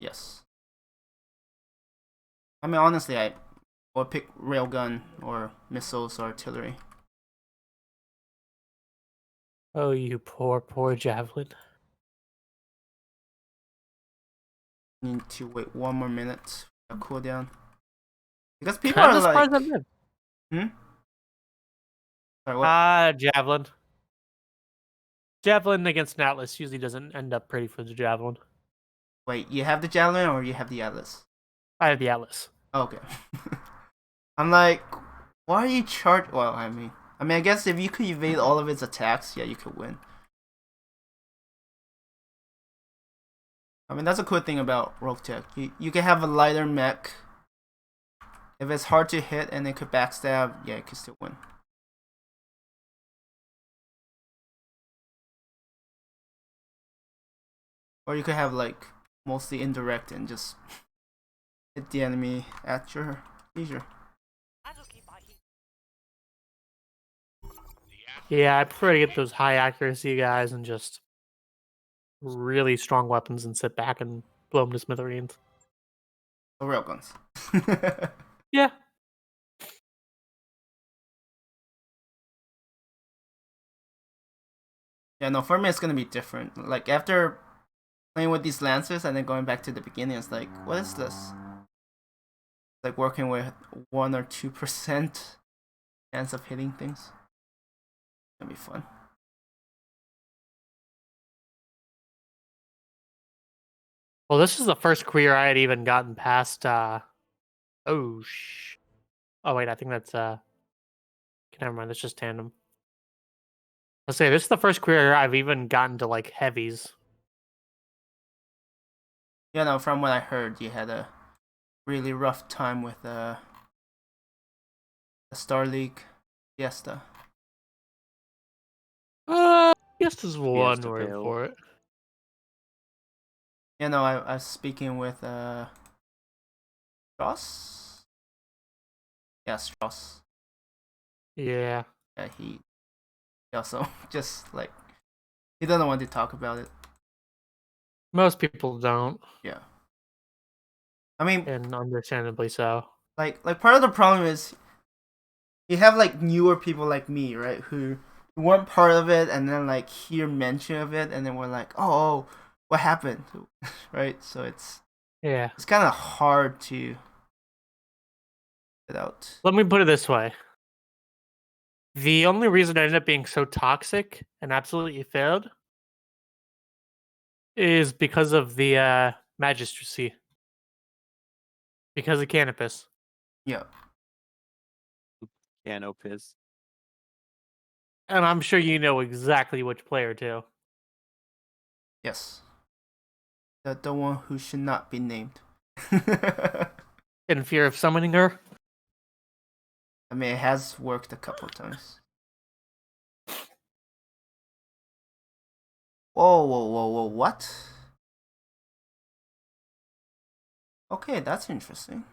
Yes. I mean, honestly, I would pick railgun or missiles or artillery. Oh, you poor, poor javelin. Need to wait 1 more minute for a cooldown. Because people I'm are surprised like, I'm in. sorry, what? Javelin. Javelin against an Atlas usually doesn't end up pretty for the javelin. Wait, you have the javelin or you have the atlas? I have the Atlas. Okay. I'm like, why are you charged? Well, I mean, I guess if you could evade all of its attacks, yeah, you could win. I mean, that's a cool thing about Roguetech. You can have a lighter mech. If it's hard to hit and it could backstab, yeah, it could still win. Or you could have like mostly indirect and just hit the enemy at your leisure. I just keep my heat. Yeah, I prefer to get those high accuracy guys and just really strong weapons and sit back and blow them to smithereens. The railguns. Yeah. Yeah, no, for me it's gonna be different. Like after playing with these lancers and then going back to the beginning, it's like, what is this? like working with 1 or 2% chance of hitting things. It's gonna be fun. Well, this is the first queer I had even gotten past. Oh wait, I think that's Never mind. That's just tandem. Let's say this is the first queer I've even gotten to like heavies. Yeah, no. From what I heard, you had a really rough time with the Star League Fiesta. Yes, there's one Fiesta word fail. for it. Yeah, no. I was speaking with Strauss. Yeah, Strauss. Yeah. Yeah, he also just like he doesn't want to talk about it. Most people don't, Yeah. I mean, and understandably so. like part of the problem is you have like newer people like me, right, who weren't part of it, and then like hear mention of it, and then we're like, oh, what happened, right? So it's Yeah. kind of hard to get out. Let me put it this way. The only reason it ended up being so toxic and absolutely failed is because of the magistracy. Because of Canopus. Yeah. Canopus. And I'm sure you know exactly which player too. Yes. The one who should not be named. In fear of summoning her. I mean, it has worked a couple of times. Whoa, what? Okay, that's interesting.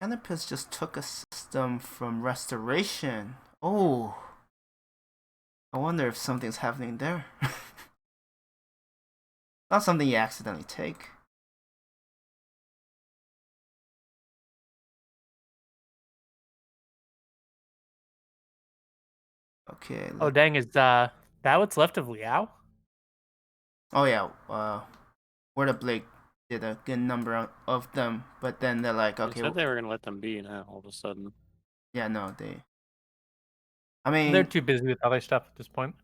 Canopus just took a system from Restoration. Oh. I wonder if something's happening there. Not something you accidentally take. Okay. Oh dang, is that what's left of Liao? Oh yeah. Where the Blake did a good number of them, but then they're like, They okay. said they were gonna let them be now. All of a sudden. Yeah, no, they. I mean, They're too busy with other stuff at this point.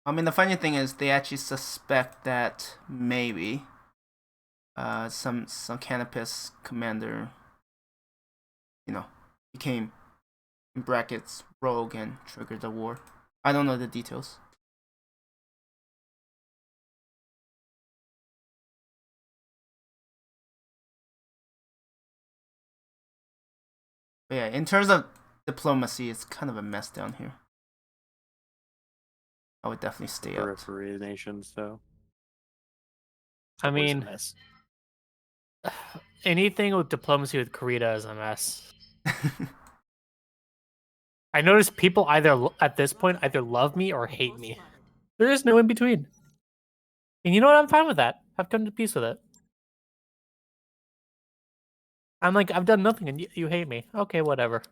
the funny thing is they actually suspect that maybe some Canopus commander, became in brackets rogue and triggered the war. I don't know the details. But yeah, in terms of diplomacy, it's kind of a mess down here. I would definitely stay out. Periphery nations, though. I Always a mean, mess. anything with diplomacy with Korea is a mess. I notice people at this point either love me or hate me. There is no in between. And you know what? I'm fine with that. I've come to peace with it. I'm like, I've done nothing and you hate me. Okay, whatever.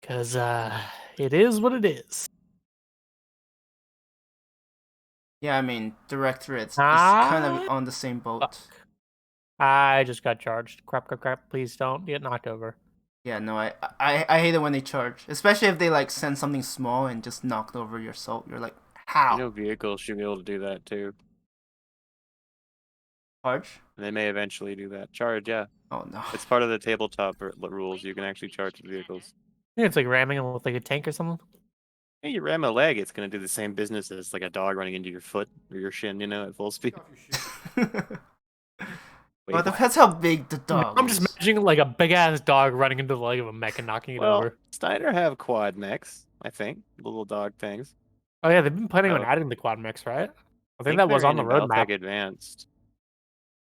Because, it is what it is. Yeah, I mean, Directorate's is kind of on the same boat. Fuck. I just got charged. Crap. Please don't get knocked over. Yeah, no, I hate it when they charge. Especially if they, like, send something small and just knocked over your salt. You're like, how? You know, vehicles should be able to do that, too. Charge? And they may eventually do that. Charge, yeah. Oh, no. It's part of the tabletop rules. You can actually charge the vehicles. I think it's like ramming them with like a tank or something. Hey, you ram a leg, it's going to do the same business as like a dog running into your foot or your shin, at full speed. Well, it depends how big the dog I'm just imagining like a big ass dog running into the leg of a mech and knocking it over. Steiner have quad mechs, I think. Little dog things. Oh yeah, they've been planning on Oh. adding the quad mechs, right? I think that was they're on the in roadmap. Battletech Advanced.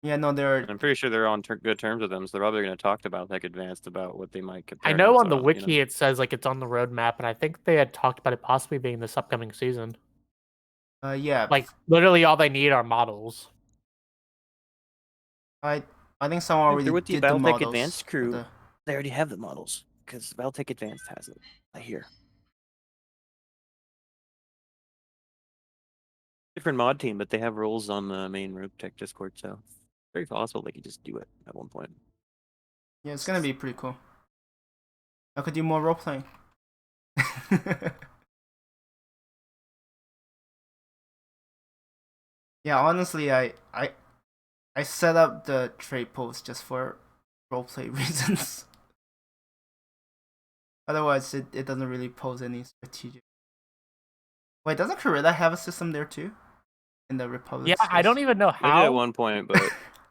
Yeah, no, they're... And I'm pretty sure they're on good terms with them, so they're probably going to talk to Battletech Advanced about what they might compare. I know on the notes wiki it says like it's on the roadmap, and I think they had talked about it possibly being this upcoming season. yeah. Like literally all they need are models. I think someone already with the did the Battletech models. Advanced crew. for They already have the models because Battletech Advanced has it. I hear. different mod team, but they have roles on the main Roguetech Discord, so it's very possible they could just do it at one point. Yeah, it's gonna be pretty cool. I could do more role playing. Yeah, honestly, I set up the trade post just for roleplay reasons. Otherwise, it doesn't really pose any strategic. Wait, doesn't Korea have a system there too? In the Republic? Yeah, I don't even know They did at how. one point, but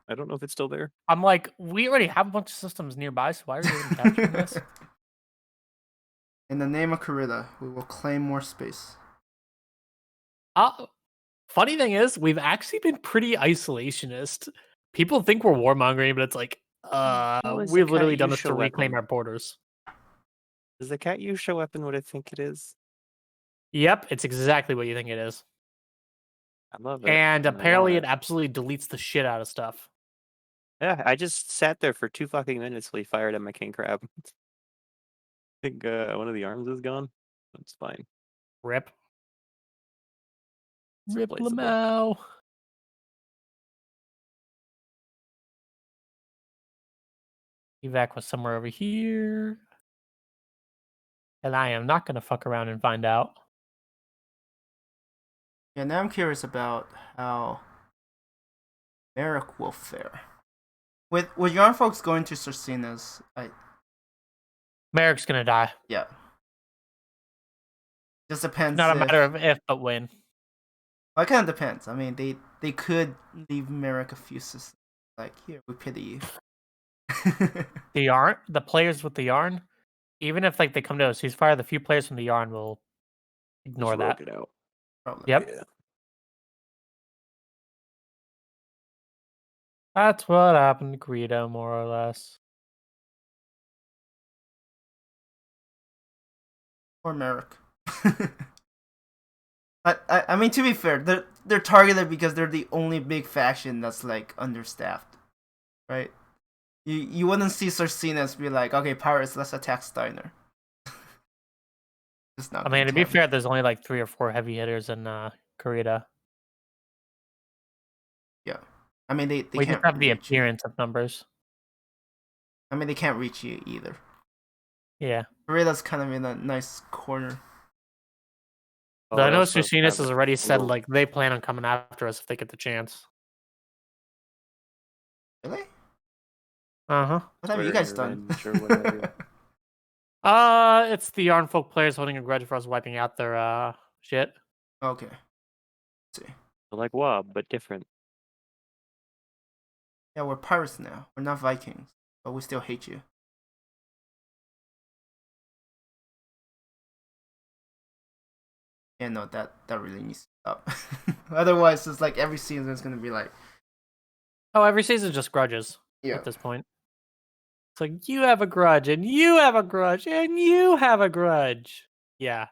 I don't know if it's still there. I'm like, we already have a bunch of systems nearby, so why are you even capturing this? In the name of Korea, we will claim more space. Funny thing is, we've actually been pretty isolationist. People think we're warmongering, but it's like, Well, is the we've literally cat done use this to show reclaim weapon? our borders. Does the cat use show weapon what I think it is? Yep, it's exactly what you think it is. I love it. And I want apparently it. it absolutely deletes the shit out of stuff. Yeah, I just sat there for 2 fucking minutes till he fired at my king crab. I think one of the arms is gone. That's fine. Rip. It's Rip replaceable. Lamau. Evac was somewhere over here. And I am not going to fuck around and find out. Yeah, now I'm curious about how Merrick will fare. With young folks going to Cercinas, Merrick's going to die. yeah. Just depends. Not a matter of if, but when. Well, it kind of depends. I mean, they could leave Merrick a few systems. Like, here, we pity you. The yarn, the players with the yarn, even if like they come to a ceasefire, the few players from the yarn will ignore Just that. rogue it out. Probably. Yep. Yeah. That's what happened to Greedo, more or less. Or Merrick. I mean, to be fair, they're targeted because they're the only big faction that's like understaffed, right? You wouldn't see Cercinas be like, okay, pirates, let's attack Steiner. It's not. I mean, to be happen. fair, there's only like 3 or 4 heavy hitters in Korea. Yeah, I mean they We can't just have the reach you. appearance of numbers. I mean they can't reach you either. Yeah. Korea's kind of in a nice corner. Though I know also Susinus has already said little- like they plan on coming after us if they get the chance. Really? Uh-huh. What have you guys done? revenge or whatever. It's the Yarn Folk players holding a grudge for us wiping out their shit. Okay. Let's see. Like WoB, but different. Yeah, we're pirates now. We're not Vikings, but we still hate you. Yeah, no, that really needs to stop. Otherwise, it's like every season is gonna be like, Oh, every season just grudges yeah. at this point. It's like you have a grudge, and you have a grudge, and you have a grudge. Yeah.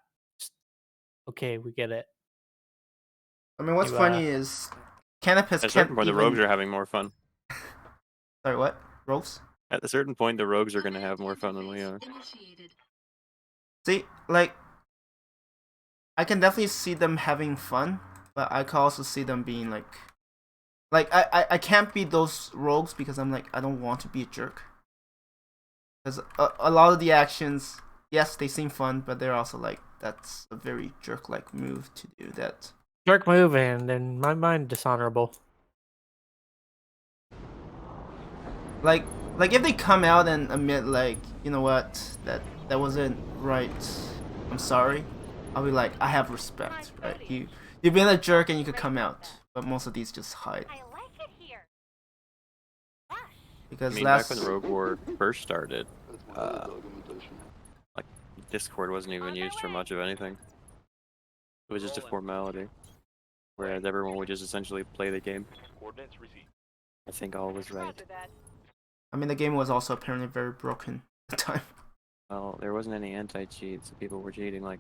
Okay, we get it. I mean, what's You, funny is Canopus At a certain can't point, even... the rogues are having more fun. Sorry, what? Rogues? At a certain point, the rogues are going to have more fun than we are. See, like, I can definitely see them having fun, but I can also see them being like I can't be those rogues because I'm like, I don't want to be a jerk. Because a lot of the actions, yes, they seem fun, but they're also like, that's a very jerk-like move to do that. Jerk move, and in my mind, dishonorable. Like if they come out and admit, like, you know what, that wasn't right, I'm sorry, I'll be like, I have respect, right? You've been a jerk and you could come out, but most of these just hide. I like it here. Because I mean, last... back when Rogue War first started, like, Discord wasn't even used for much of anything. It was just a formality. Whereas everyone would just essentially play the game. Coordinates received. I think all was right. Roger that. I mean, the game was also apparently very broken at the time. Well, there wasn't any anti-cheat, so people were cheating like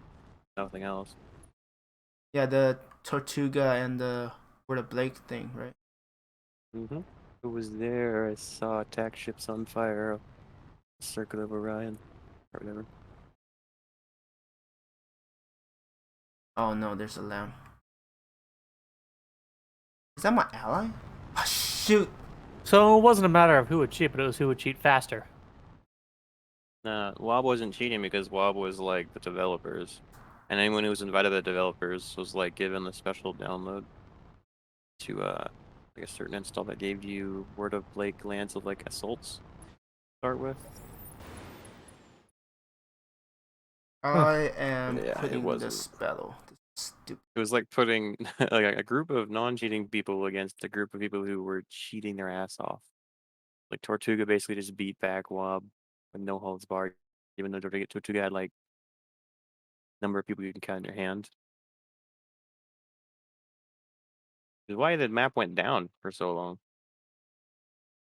nothing else. Yeah, the Tortuga and the Blake thing, right? Mm-hmm. Who was there? I saw attack ships on fire. Circle of Orion. Or whatever. Oh no, there's a lamb. Is that my ally? Oh, shoot. So it wasn't a matter of who would cheat, but it was who would cheat faster. Nah, Wob wasn't cheating because Wob was like the developers. And anyone who was invited by the developers was like given the special download to like a certain install that gave you Word of Blake lands of like assaults to start with. I am Yeah, it quitting wasn't. this battle. This is stupid. It was like putting like a group of non-cheating people against a group of people who were cheating their ass off. Like Tortuga basically just beat back Wob with no holds barred, even though Tortuga had like number of people you can count in your hand. Is why the map went down for so long.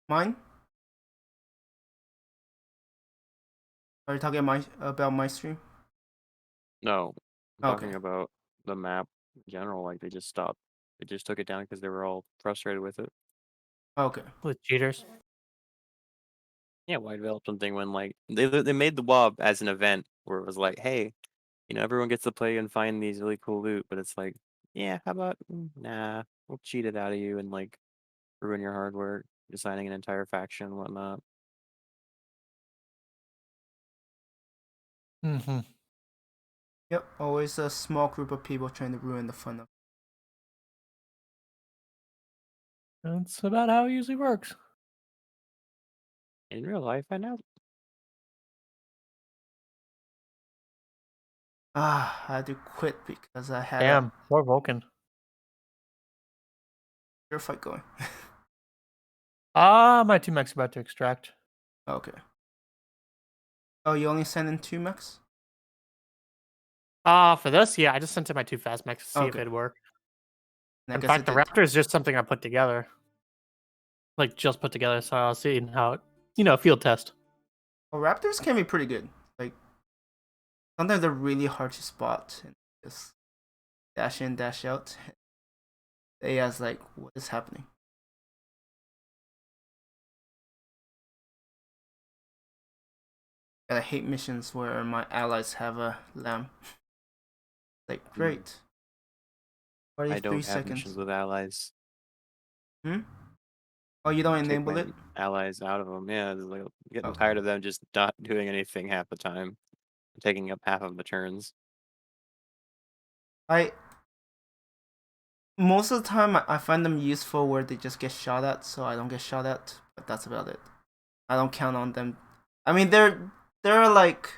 Mine? Are you talking about my stream? No, I'm Okay. talking about the map in general. Like they just stopped. They just took it down because they were all frustrated with it. Okay. With cheaters. Yeah, why develop something when like they made the WoB as an event where it was like, hey, you know, everyone gets to play and find these really cool loot, but it's like, yeah, how about nah, we'll cheat it out of you and like ruin your hard work, designing an entire faction and whatnot. Mm-hmm. Yep. Always a small group of people trying to ruin the fun of. That's about how it usually works. In real life, I know. Ah, I had to quit because I had Damn, more Vulcan. a fight going. Ah, my 2 mechs about to extract. Okay. Oh, you only send in 2 mechs? For this, yeah, I just sent in my 2 fast mechs to see if Okay. it'd work. And I In guess fact, it the did. Raptor is just something I put together. Like, just put together, so I'll see how it, field test. Well, Raptors can be pretty good. Like, sometimes they're really hard to spot and just dash in, dash out. AI's like, what is happening? I hate missions where my allies have a lamb. Like, great. I 43 don't have seconds. missions with allies. Hmm? Oh, you don't Take enable my it? allies out of them. Yeah, it's like, I'm getting Okay. tired of them just not doing anything half the time, taking up half of the turns. Most of the time I find them useful where they just get shot at, so I don't get shot at, but that's about it. I don't count on them. I mean, there are like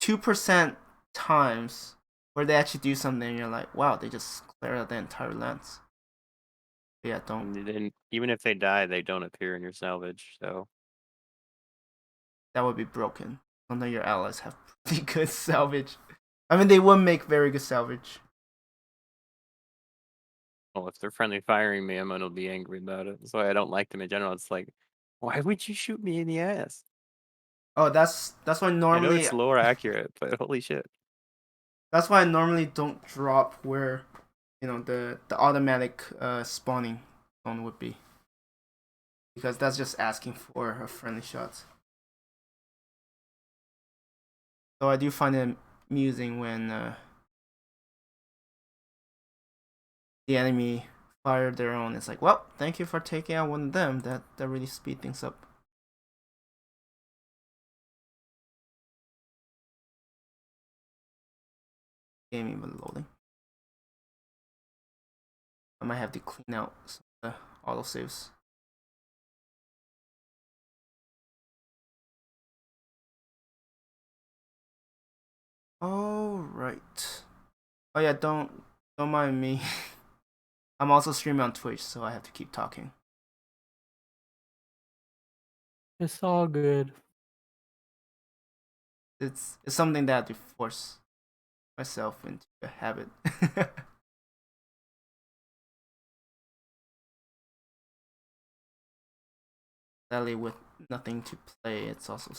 2% times where they actually do something and you're like, wow, they just clear out the entire lens. Yeah, don't. And then even if they die, they don't appear in your salvage. So That would be broken. None of your allies have pretty good salvage. I mean, they would make very good salvage. well, if they're friendly firing me, I'm gonna be angry about it. That's why I don't like them in general. It's like, why would you shoot me in the ass? Oh, that's why I know normally it's lore accurate, but holy shit. don't drop where the automatic spawning zone would be, because that's just asking for a friendly shot. So I do find it amusing when the enemy fire their own. It's like, well, thank you for taking out one of them. That really speed things up. Game even loading. I might have to clean out some of the autosaves. All right. Oh yeah, don't mind me. I'm also streaming on Twitch, so I have to keep talking. It's all good. It's something that I have to force myself into a habit. Sadly, with nothing to play, it's also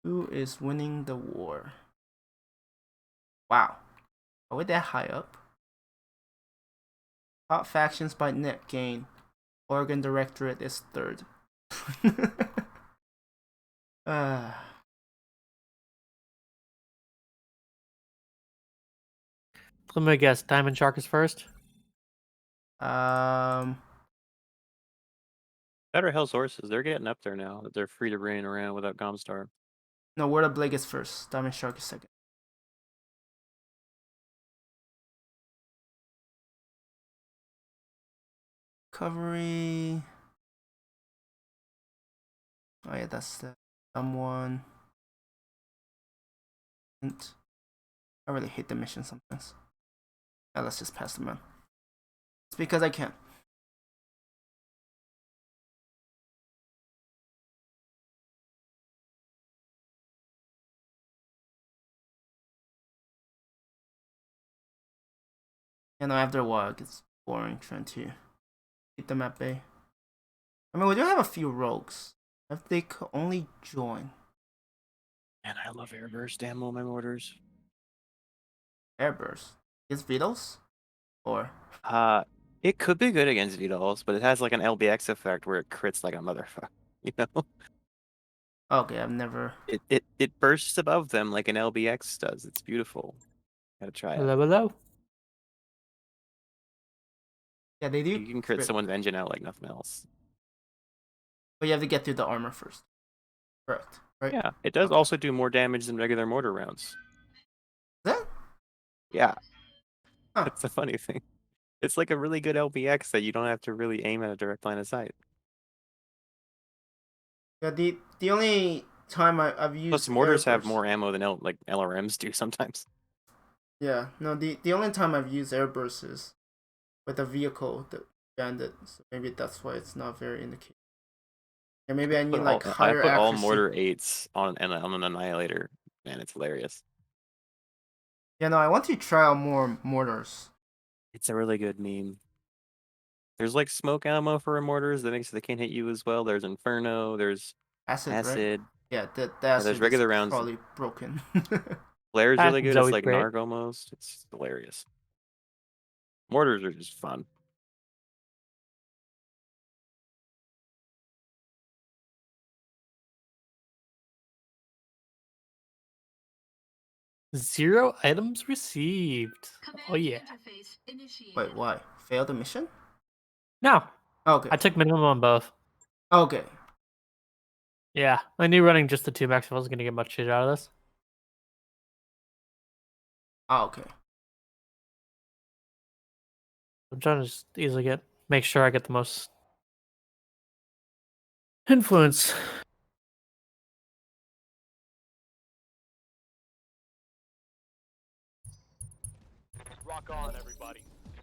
who is winning the war? Wow, are we that high up? Top factions by net gain. Oregon Directorate is third. Let me guess. Diamond Shark is first. Um, Better Hell's Horses, they're getting up there now. That they're free to reign around without Comstar. no, Word of Blake is first. Diamond Shark is second. Recovery. Oh yeah, that's the dumb one. I really hate the mission sometimes. Yeah, let's just pass them on. It's because I can. You know, after a while, it gets boring trying to keep them at bay. I mean, we do have a few rogues. If they could only join. And I love Airburst ammo on my mortars. Airburst. Is Beatles? Or? It could be good against VTOLs, but it has like an LBX effect where it crits like a motherfucker. You know? Okay, I've never. It bursts above them like an LBX does. It's beautiful. Gotta try it. Hello. Yeah, they do. You can crit someone's engine out like nothing else. But you have to get through the armor first. Correct. Right? Yeah, it does Okay. also do more damage than regular mortar rounds. That? Yeah. Huh. That's the funny thing. It's like a really good LBX that you don't have to really aim at a direct line of sight. Yeah, the only time I've used. Plus, mortars have Airburst- more ammo than LRMs do sometimes. Yeah, no, the only time I've used airburst is with a vehicle that bandit, so maybe that's why it's not very indicated. Yeah, maybe I need like higher I put all accuracy. mortar 8s on an annihilator, and it's hilarious. Yeah, no, I want to try out more mortars. It's a really good meme. There's like smoke ammo for mortars that makes it they can't hit you as well. There's Inferno. There's Acid, right? acid. Yeah, the acid there's regular is rounds. probably broken. Flare's really good. Acid's It's always like great. Narg almost. It's hilarious. Mortars are just fun. Zero items received. Oh yeah. Wait, why? Failed the mission? No, Okay. I took minimum on both. Okay. Yeah, I knew running just the 2 mechs I wasn't gonna get much shit out of this. Okay. I'm trying to just easily make sure I get the most influence. Rock on, everybody. I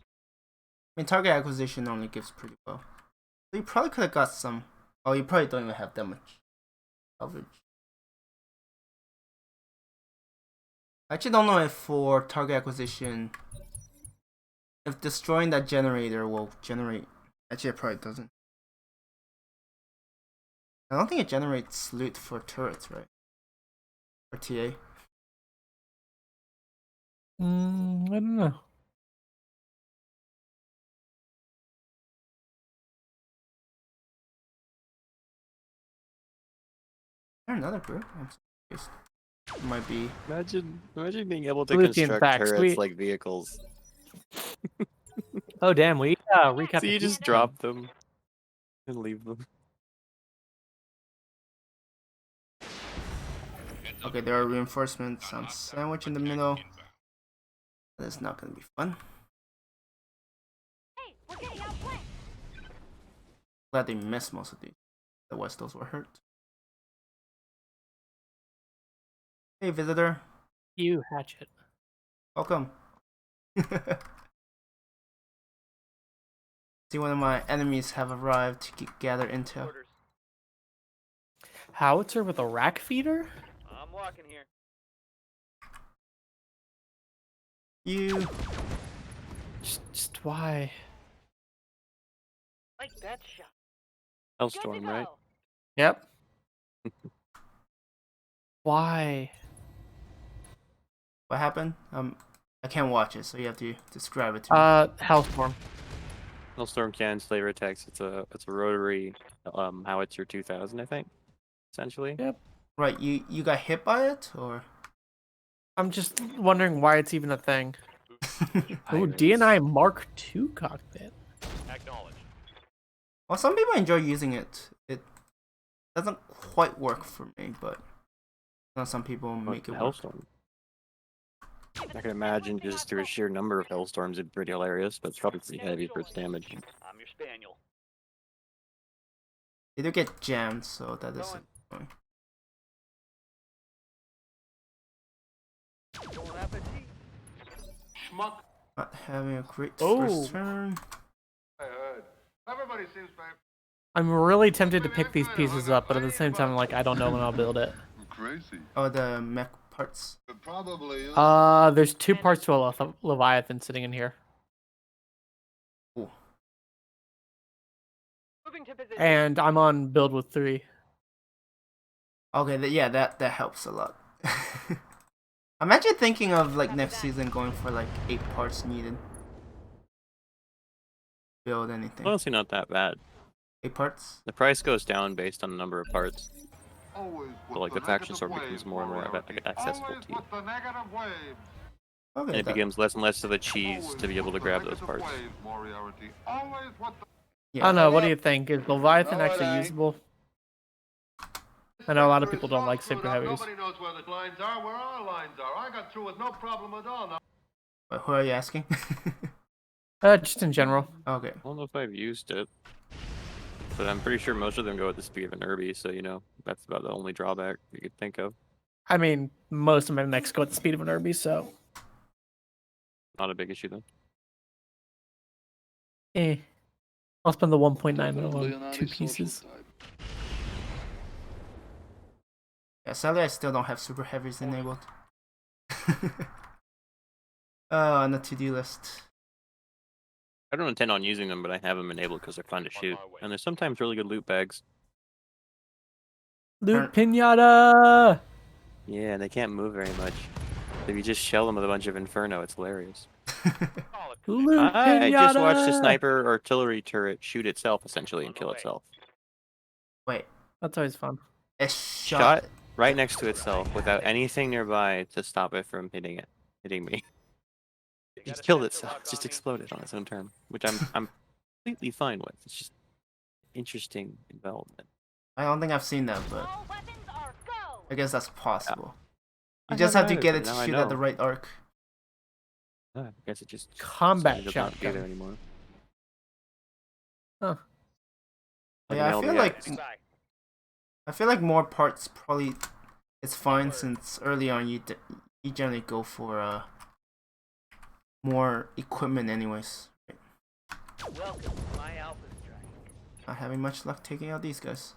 mean, target acquisition normally gives pretty well. So you probably could have got some. Oh, you probably don't even have that much coverage. I actually don't know if for target acquisition, if destroying that generator will generate. Actually, it probably doesn't. I don't think it generates loot for turrets, right? Or TA. I don't know. Is there another group? I'm so confused. It might be. Imagine being able to Luthien construct back, turrets sweet. like vehicles. Oh damn, we recap. So you the just feed drop them and leave them. Okay, there are reinforcements. I'm sandwich in the middle. That's not gonna be fun. Hey, we're getting outflanked. Glad they missed most of these. Otherwise, those were hurt. Hey, visitor. You hatchet. Welcome. See, one of my enemies have arrived to gather intel. Orders. Howitzer with a rack feeder? I'm walking here. You. Just why? Like that shot. Good to Hellstorm, right? go. Yep. Why? What happened? I can't watch it, so you have to describe it to me. Hellstorm. Hellstorm cannon flavor attacks. It's a rotary howitzer 2000, I think. Essentially. Yep. Right, you got hit by it, or? I'm just wondering why it's even a thing. Ooh, DNI Mark II cockpit. Acknowledged. Well, some people enjoy using it. It doesn't quite work for me, but some people make it work. Hellstorm. I can imagine just through a sheer number of Hellstorms, it'd be pretty hilarious, but it's probably pretty heavy for its damage. I'm your spaniel. They do get jammed, so that is annoying. Bon appetit. Schmuck. Not having a great Oh. first turn. I heard. Everybody seems to have... I'm really tempted to pick these pieces up, but at the same time, I'm like, I don't know when I'll build it. Crazy. Oh, the mech parts. But probably... There's 2 parts to a Leviathan sitting in here. Ooh. Moving to position. And I'm on build with 3. Okay, yeah, that helps a lot. I'm actually thinking of like next season going for like 8 parts needed. Build anything. Honestly, not that bad. 8 parts? The price goes down based on the number of parts. Always So, like, the faction sword becomes more and more accessible to you. Okay, And it becomes less and less of a cheese to be able to grab those parts. yeah. I don't know, what do you think? Is Leviathan actually usable? I know a lot of people don't like super heavies. Nobody knows where the lines are, where our lines are. I got through with no problem at all now. But who are you asking? Just in general. Okay. I don't know if I've used it, but I'm pretty sure most of them go at the speed of an Irby, so you know, that's about the only drawback you could think of. I mean, most of my mechs go at the speed of an Irby, so... Not a big issue though. I'll spend the 1.9 mil on 2 pieces. Yeah, sadly I still don't have super heavies enabled. On the to-do list. I don't intend on using them, but I have them enabled because they're fun to shoot. And there's sometimes really good loot bags. Loot pinata! Yeah, and they can't move very much. If you just shell them with a bunch of Inferno, it's hilarious. Loot I just watched a pinata! sniper artillery turret shoot itself, essentially, and kill itself. Wait, That's always fun. it Shot right next to itself without anything nearby to stop it from hitting me. It just killed itself. It just exploded on its own term, which I'm completely fine with. It's just interesting development. I don't think I've seen that, but All weapons are go. I guess that's possible. I You just haven't have to either, get but it now to I shoot at the know. right arc. I guess it just Combat does not be shotgun. there anymore. Huh. Yeah, I feel like more parts probably it's fine since early on you generally go for more equipment anyways. Welcome to my alpha strike. Not having much luck taking out these guys.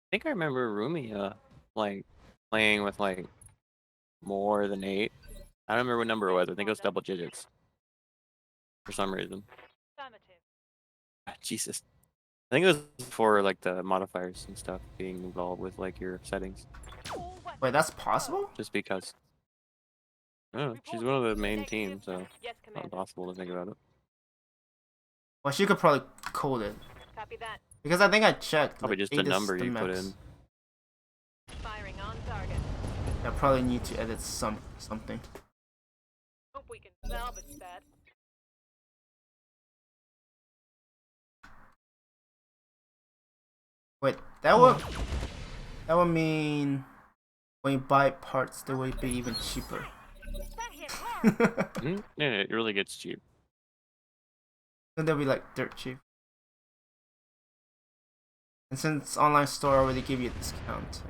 I think I remember Rumia like playing with like more than 8. I don't remember what number it was. I think it was double digits. For some reason. Affirmative. Jesus. I think it was before like the modifiers and stuff being involved with like your settings. All weapons Wait, that's possible? Just because. I don't know, she's one of the main teams, so Yes, it's not Commander. impossible to think about it. Well, she could probably code it. Copy that. Because I think I checked. Probably like, just a 8 is number the you put max. in. Firing on target. I probably need to edit something. Hope we can salvage that. Wait, that would mean when you buy parts, they would be even cheaper. That hit hard. Yeah, it really gets cheap. Then they'll be like dirt cheap. And since online store already give you a discount.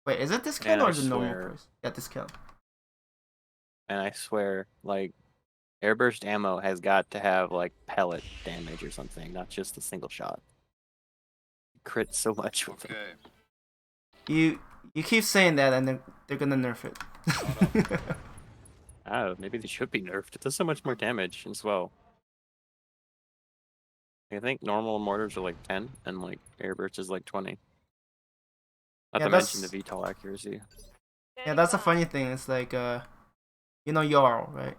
Wait, is it discount And I or is it normal swear- price? Yeah, discount. And I swear, like, airburst ammo has got to have like pellet damage or something, not just a single shot. Crit so much with it. Okay. You keep saying that and then they're gonna nerf it. Oh, maybe they should be nerfed. It does so much more damage as well. I think normal mortars are like 10, and like airburst is like 20. Not Yeah, to mention the that's- VTOL accuracy. Yeah, that's a funny thing. It's like you know Jarl, right?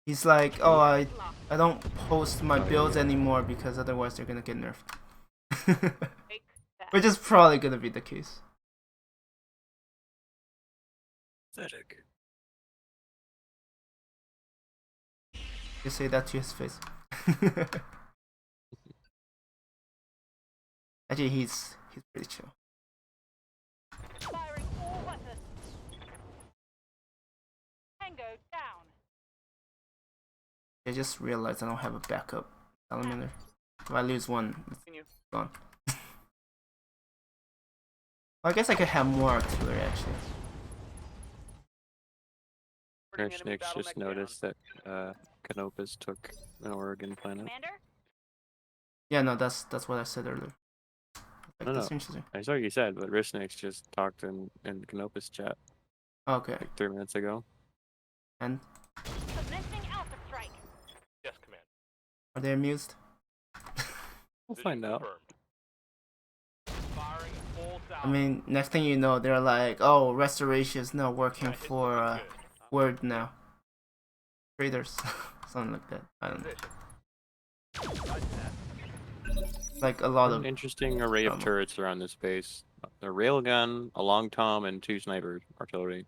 He's like, oh, I don't post my Oh, builds yeah. anymore because otherwise they're gonna get nerfed. Take that. Which is probably gonna be the case. Pathetic. You say that to his face. Actually, he's pretty chill. Firing all weapons. Tango down. I just realized I don't have a backup salamander. If I lose one, it's gone. Well, I guess I could have more artillery actually. Mercenaries just noticed that Canopus took an Oregon planet. Commander? Yeah, no, that's what I said earlier. Like, No, that's no. interesting. I saw what you said, but Rishnick's just talked in Canopus chat Okay, like 3 minutes ago. and Commencing alpha strike. Yes, Commander. are they amused? We'll Position find out. confirmed. Firing full south. I mean, next thing you know, they're like, oh, restoration is not working for Word now. Traders, something like that. I don't know. Position. Like a lot An of interesting array of drama. turrets around this base. A railgun, a long tom, and 2 sniper artillery.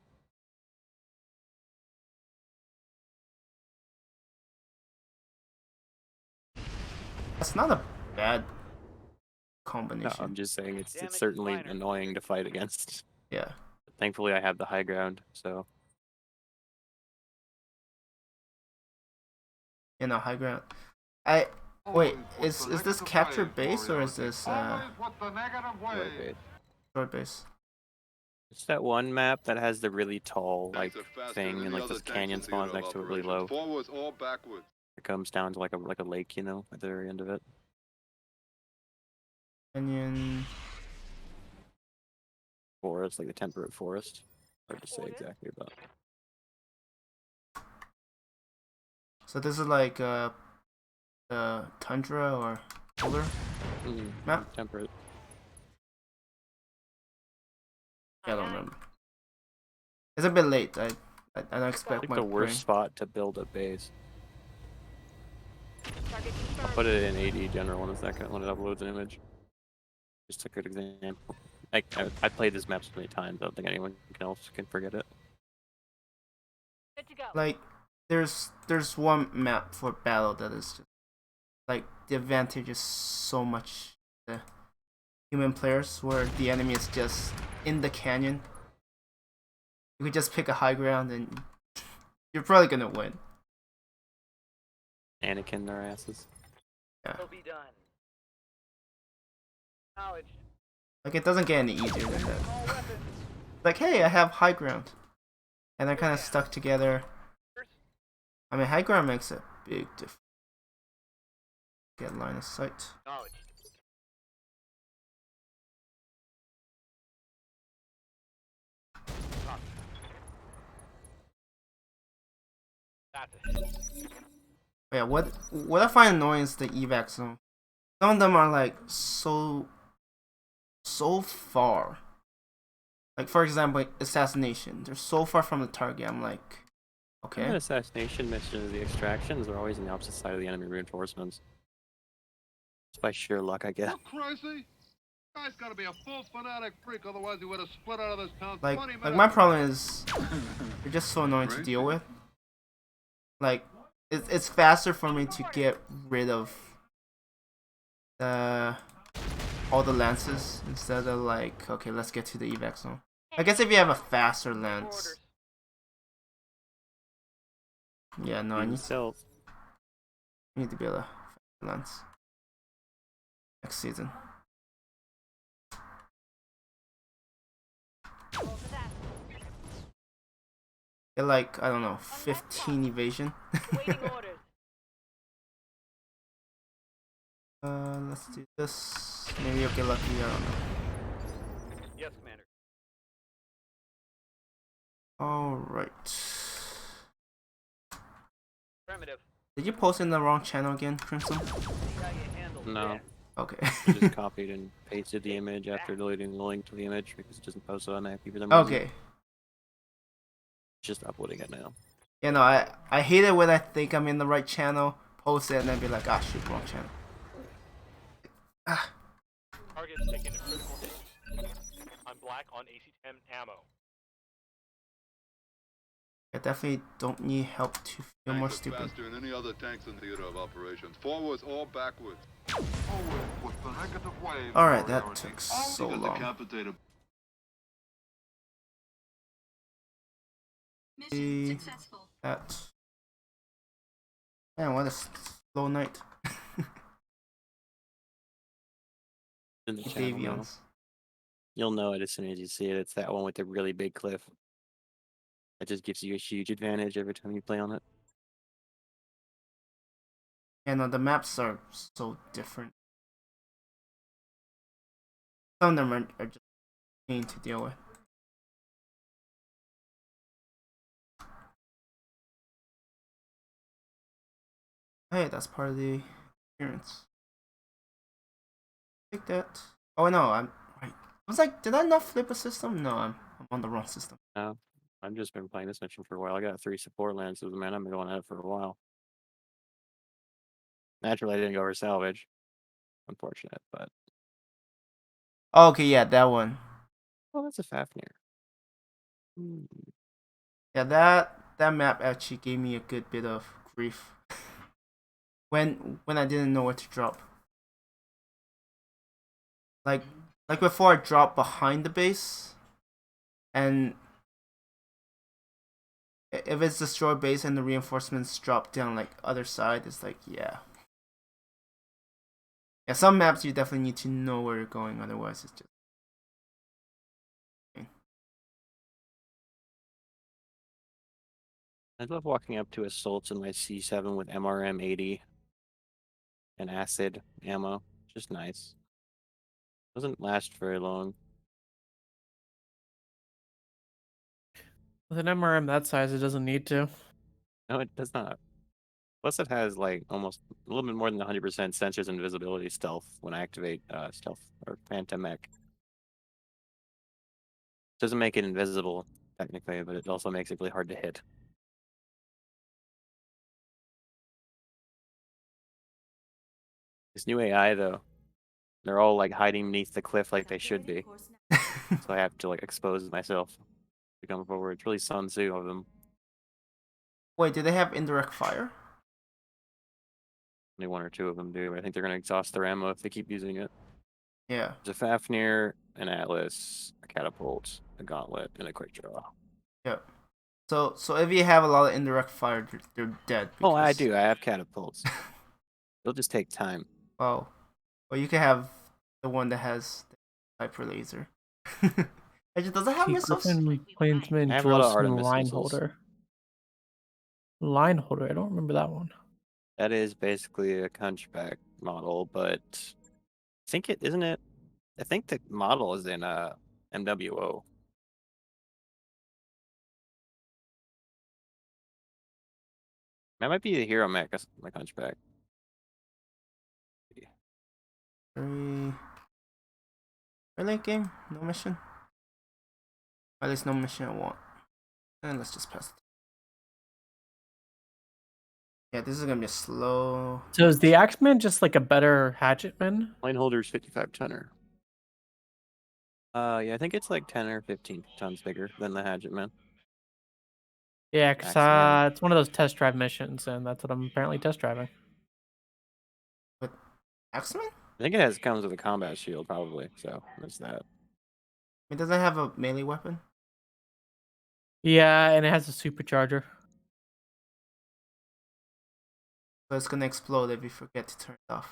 That's not a bad No, combination. I'm just saying it's Damage is certainly minor. annoying to fight against. Yeah. Thankfully, I have the high ground, so You know, high ground. Wait, is this capture base or is this Always with the negative right wave. base. short base? It's that one map that has the really tall like Tanks are faster thing than and the like other this tanks canyon in theater spawns of next to it really operations. low. Forwards or backwards. It comes down to like a lake, you know, at the very end of it. Canyon. Forest, like the temperate forest. Hard to say exactly, but So this is like tundra or polar map? temperate. Yeah, I don't remember. It's a bit late. I don't I expect think my the worst brain. spot to build a base. Target I'll confirmed. put it in AD general in a second when it uploads an image. Just a good example. I played this map so many times, I don't think anyone else can forget it. Good to go. Like there's one map for battle that is just like the advantage is so much the human players where the enemy is just in the canyon. You could just pick a high ground and you're probably gonna win. Anakin their asses. Will be done. Knowledge. Like it doesn't get any easier than that. All weapons. Like hey, I have high ground, and they're kind of stuck together. I mean, high ground makes a big difference. Get line of sight. Knowledge. Copy. That's it. Yeah, what I find annoying is the evac zone. Some of them are like so far. Like for example, assassination. They're so far from the target. I'm like, The okay. assassination missions, the extractions are always on the opposite side of the enemy reinforcements. Just by sheer luck, I guess. You're crazy. Guy's gotta be a full fanatic freak, otherwise he would have split out of this town Like 20 minutes my ago. problem is they're just so annoying to deal with. Like it's faster for me to get rid of all the lances instead of like, okay, let's get to the evac zone. I guess if you have a faster lance. Yeah, no, I need Still, to build a faster lance next season. Roll for that. Get like, I don't know, 15 evasion. Waiting orders. Let's do this. Maybe you'll get lucky, I don't know. Yes, Commander. Alright. Primitive. Did you post in the wrong channel again, Crimson? See how you handle no. it. Okay. I just copied and pasted the image after deleting the link to the image because it doesn't post automatically for them. Okay. Just uploading it now. You know, I hate it when I think I'm in the right channel, post it, and then be like, ah, shoot, wrong channel. Ah. Target's taking a critical hit. I'm black on AC-10 ammo. I definitely don't need help to feel more Tanks are stupid. faster than any other tanks in theater of operations. Forwards or backwards. Forward with the negative wave. Alright, that Warrior. took so Got long. decapitated. Mission successful. That. Man, what a slow night. In the channel now. Davions. You'll know it as soon as you see it. It's that one with the really big cliff. It just gives you a huge advantage every time you play on it. Yeah, no, the maps are so different. Some of them are just pain to deal with. Hey, that's part of the experience. Take that. Oh no, I'm right. I was like, did I not flip a system? No, I'm on the wrong system. No, I've just been playing this mission for a while. I got 3 support lances, man. I've been going at it for a while. Naturally, I didn't go for salvage. Unfortunate, but Oh, okay, yeah, that one. oh, that's a Fafnir. Yeah, that map actually gave me a good bit of grief when I didn't know what to drop. Like before, I dropped behind the base, and if it's destroyed base and the reinforcements drop down like other side, it's like yeah. Yeah, some maps you definitely need to know where you're going, otherwise it's just. I love walking up to assaults in my C7 with MRM 80 and acid ammo. Just nice. Doesn't last very long. With an MRM that size, it doesn't need to. No, it does not. Plus, it has like almost a little bit more than 100% sensors and visibility stealth when I activate stealth or phantom mech. Doesn't make it invisible technically, but it also makes it really hard to hit. This new AI though, they're all like hiding beneath the cliff like they should be. So I have to like expose myself to come forward. It's really Sun Tzu of them. Wait, do they have indirect fire? Only 1 or 2 of them do. I think they're gonna exhaust their ammo if they keep using it. Yeah. There's a Fafnir, an Atlas, a Catapult, a Gauntlet, and a Quick Draw. Yep. So if you have a lot of indirect fire, they're dead. Oh, I because- do. I have Catapults. They'll just take time. Oh, well, you can have the one that has the hyper laser. Actually, does it have missiles? Griffin, Plainsman, I have a lot of Drillson, Artemis missiles. Lineholder. Lineholder, I don't remember that one. That is basically a Hunchback model, but I think it isn't it. I think the model is in MWO. That might be the hero mech, like Hunchback. Very late game. No mission. At least no mission I want. And let's just pass it. Yeah, this is gonna be a slow. So is the Axeman just like a better Hatchetman? Lineholder's 55 tonner. Yeah, I think it's like 10 or 15 tons bigger than the Hatchetman. Yeah, because Axeman. it's one of those test drive missions, and that's what I'm apparently test driving. But Axeman? I think it comes with a combat shield, probably. So there's that. It doesn't have a melee weapon. Yeah, and it has a supercharger. So it's gonna explode if you forget to turn it off.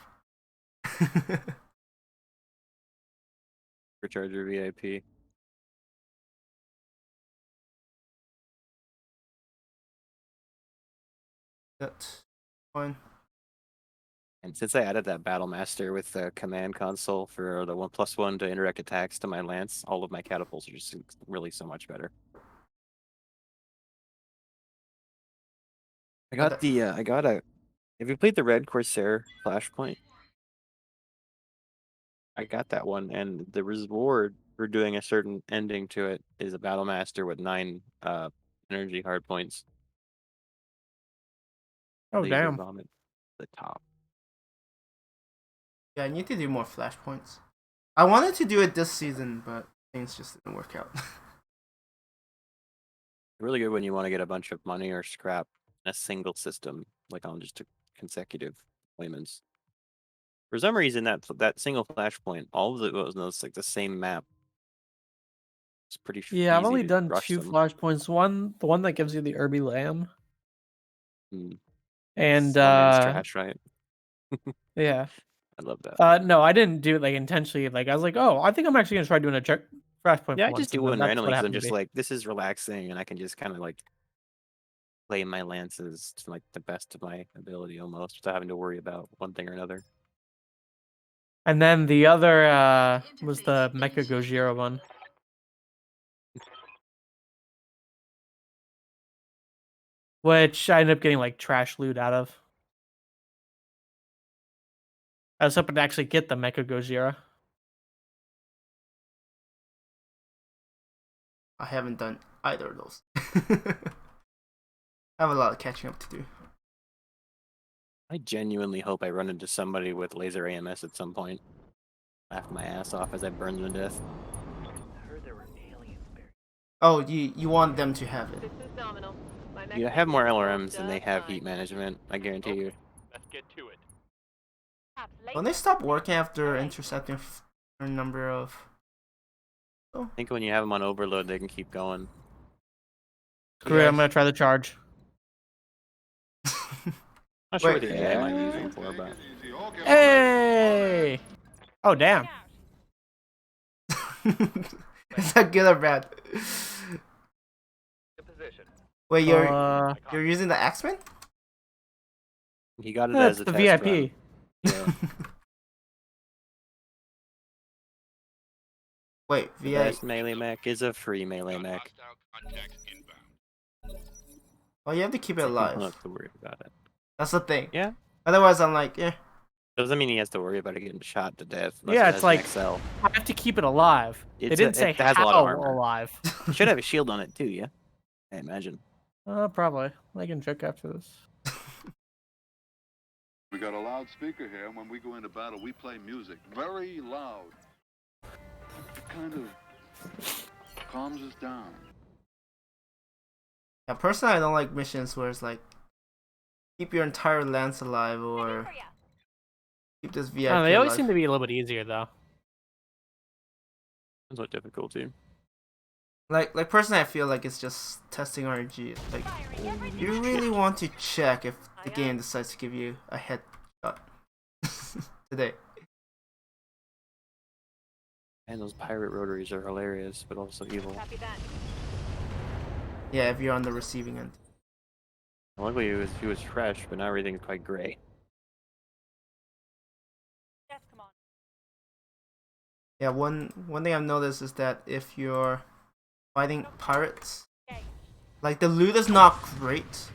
Supercharger VIP. That's fine. And since I added that Battle Master with the command console for the 1+1 to indirect attacks to my lance, all of my catapults are just really so much better. I got the have you played the Red Corsair Flashpoint? I got that one, and the reward for doing a certain ending to it is a Battle Master with 9 energy hard points. Oh, Laser damn. Vomit at the top. Yeah, I need to do more flashpoints. I wanted to do it this season, but things just didn't work out. Really good when you want to get a bunch of money or scrap in a single system, like on just a consecutive deployments. For some reason, that single flashpoint, all of it was like the same map. It's pretty Yeah, I've easy only to done rush 2 them. flashpoints. The one that gives you the Irby Lamb, Mm. and Snowman's trash, right? yeah. I love that. No, I didn't do it like intentionally. Like I was like, oh, I think I'm actually gonna try doing a check flashpoint Yeah, for I just once, do and then one that's randomly what because I'm happened to just be. like, this is relaxing, and I can just kind of like play my lances to like the best of my ability almost without having to worry about one thing or another. And then the other was the Mecha Gojira one. Which I ended up getting like trash loot out of. I was hoping to actually get the Mecha Gojira. I haven't done either of those. I have a lot of catching up to do. I genuinely hope I run into somebody with laser AMS at some point. Laugh my ass off as I burn them to death. I heard there were aliens buried. Oh, you want them to have it? This is nominal. My You mech have more signal is LRMs than they just have fine. heat management, I guarantee you. Let's get to it. Perhaps Don't they later. stop working after Alright. intercepting a number of? I think when you have them on overload, they can keep going. Screw it, I'm Yes. gonna try the charge. Not sure Wait, what the AI might use them for, Take but it easy. Okay, Hey! Oh damn. Is that good or bad? The position. Wait, you're Uh, using the Axeman? he got it that's as a the test VIP. run. Yeah. Wait, The VI. best melee mech is a free melee mech. Hostile contacts inbound. Oh, you have to keep it You don't alive. have to worry about it. That's the thing. Yeah. Otherwise, I'm like, eh. Doesn't mean he has to worry about it getting shot to death. Unless Yeah, it it's has like an XL. I have to keep it alive. They It's didn't say it has a how lot of armor. alive. It should have a shield on it too, yeah? I imagine. Probably. I can check after this. We got a loudspeaker here, and when we go into battle, we play music very loud. It kind of calms us down. Yeah, personally, I don't like missions where it's like keep your entire lance alive or keep this VIP They always alive. seem to be a little bit easier though. That's what difficulty. Like personally, I feel like it's just testing RNG. Like, you really want to check if the game decides to give you a headshot today. And those pirate rotaries are hilarious, but also evil. Copy that. Yeah, if you're on the receiving end. Luckily, he was fresh, but now everything's quite gray. Yes, come on. Yeah, one thing I've noticed is that if you're fighting pirates, Okay. like the loot is not great,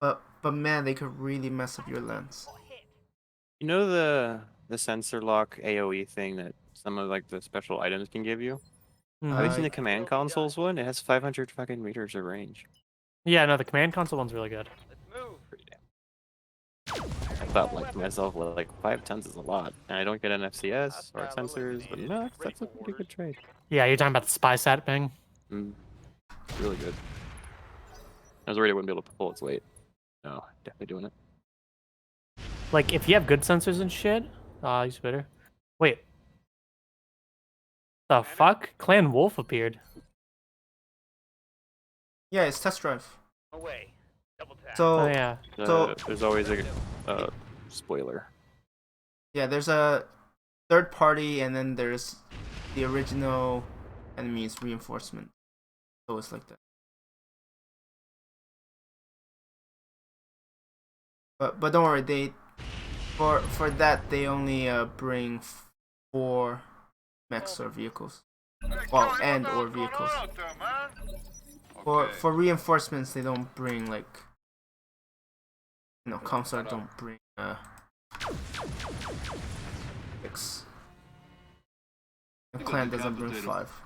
but man, they could really mess up your lens. Got hit. You know the sensor lock AoE thing that some of like the special items can give you? Have you seen the command consoles one? It has 500 fucking meters of range. Yeah, no, the command console one's really good. Let's move. Pretty damn. I thought like to myself, like 5 tons is a lot, and I don't get NFCS or sensors, but no, that's a pretty good trade. Yeah, you're talking about the spy sat ping. Really good. I was worried I wouldn't be able to pull its weight. No, definitely doing it. Like, if you have good sensors and shit, he's better. Wait. The fuck? Clan Wolf appeared. Yeah, it's test drive. Away. Double tap. So Oh yeah. So- There's always a spoiler. yeah, there's a third party, and then there's the original enemy's reinforcement. So it's like that. But don't worry, they for that they only bring 4 mechs or vehicles. Well, and or vehicles. For reinforcements, they don't bring like, you know, Comstar don't bring X. The clan doesn't bring 5.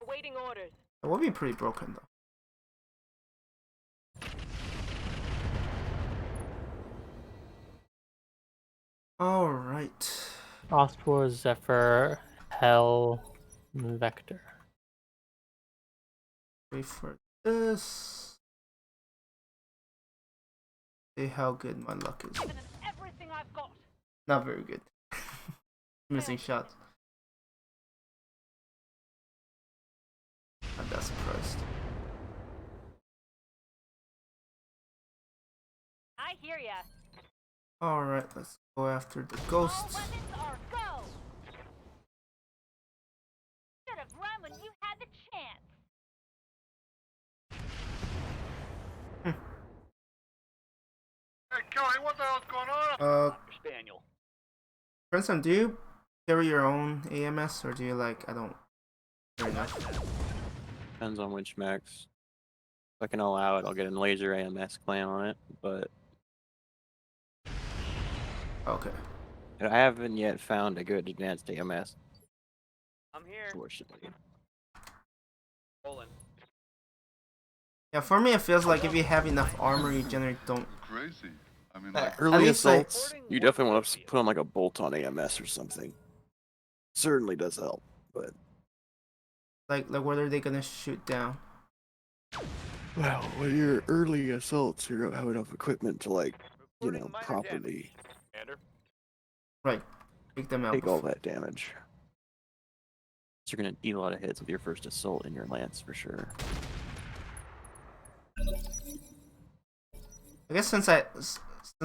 Awaiting orders. It would be pretty broken though. All right. Osprey, Zephyr, Hell, Vector. Wait for this. See how good my luck is. Given it everything I've got. Not very good. Missing shots. I'm that surprised. I hear ya. Alright, let's go after the All ghosts. weapons are go. Should have run when you had the chance. Hey, Kelly, what the hell's going on? Spaniel. Princeton, do you carry your own AMS or do you like, I don't very much. Depends on which mechs. If I can allow it, I'll get a laser AMS clan on it, but Okay. I haven't yet found a good advanced AMS, I'm here. fortunately. Rolling. Yeah, for me it feels like if you have enough armor, you generally don't. Crazy. I mean, Uh, like, Early least, like- assaults, you definitely want to put on like a bolt on AMS or something. Certainly does help, but Like what are they gonna shoot down? well, when you're early assaults, you don't have enough equipment to like, you know, Reporting minor properly Commander. Right. Take them out. take all before- that damage. So you're gonna eat a lot of hits with your first assault in your lance for sure. I guess since I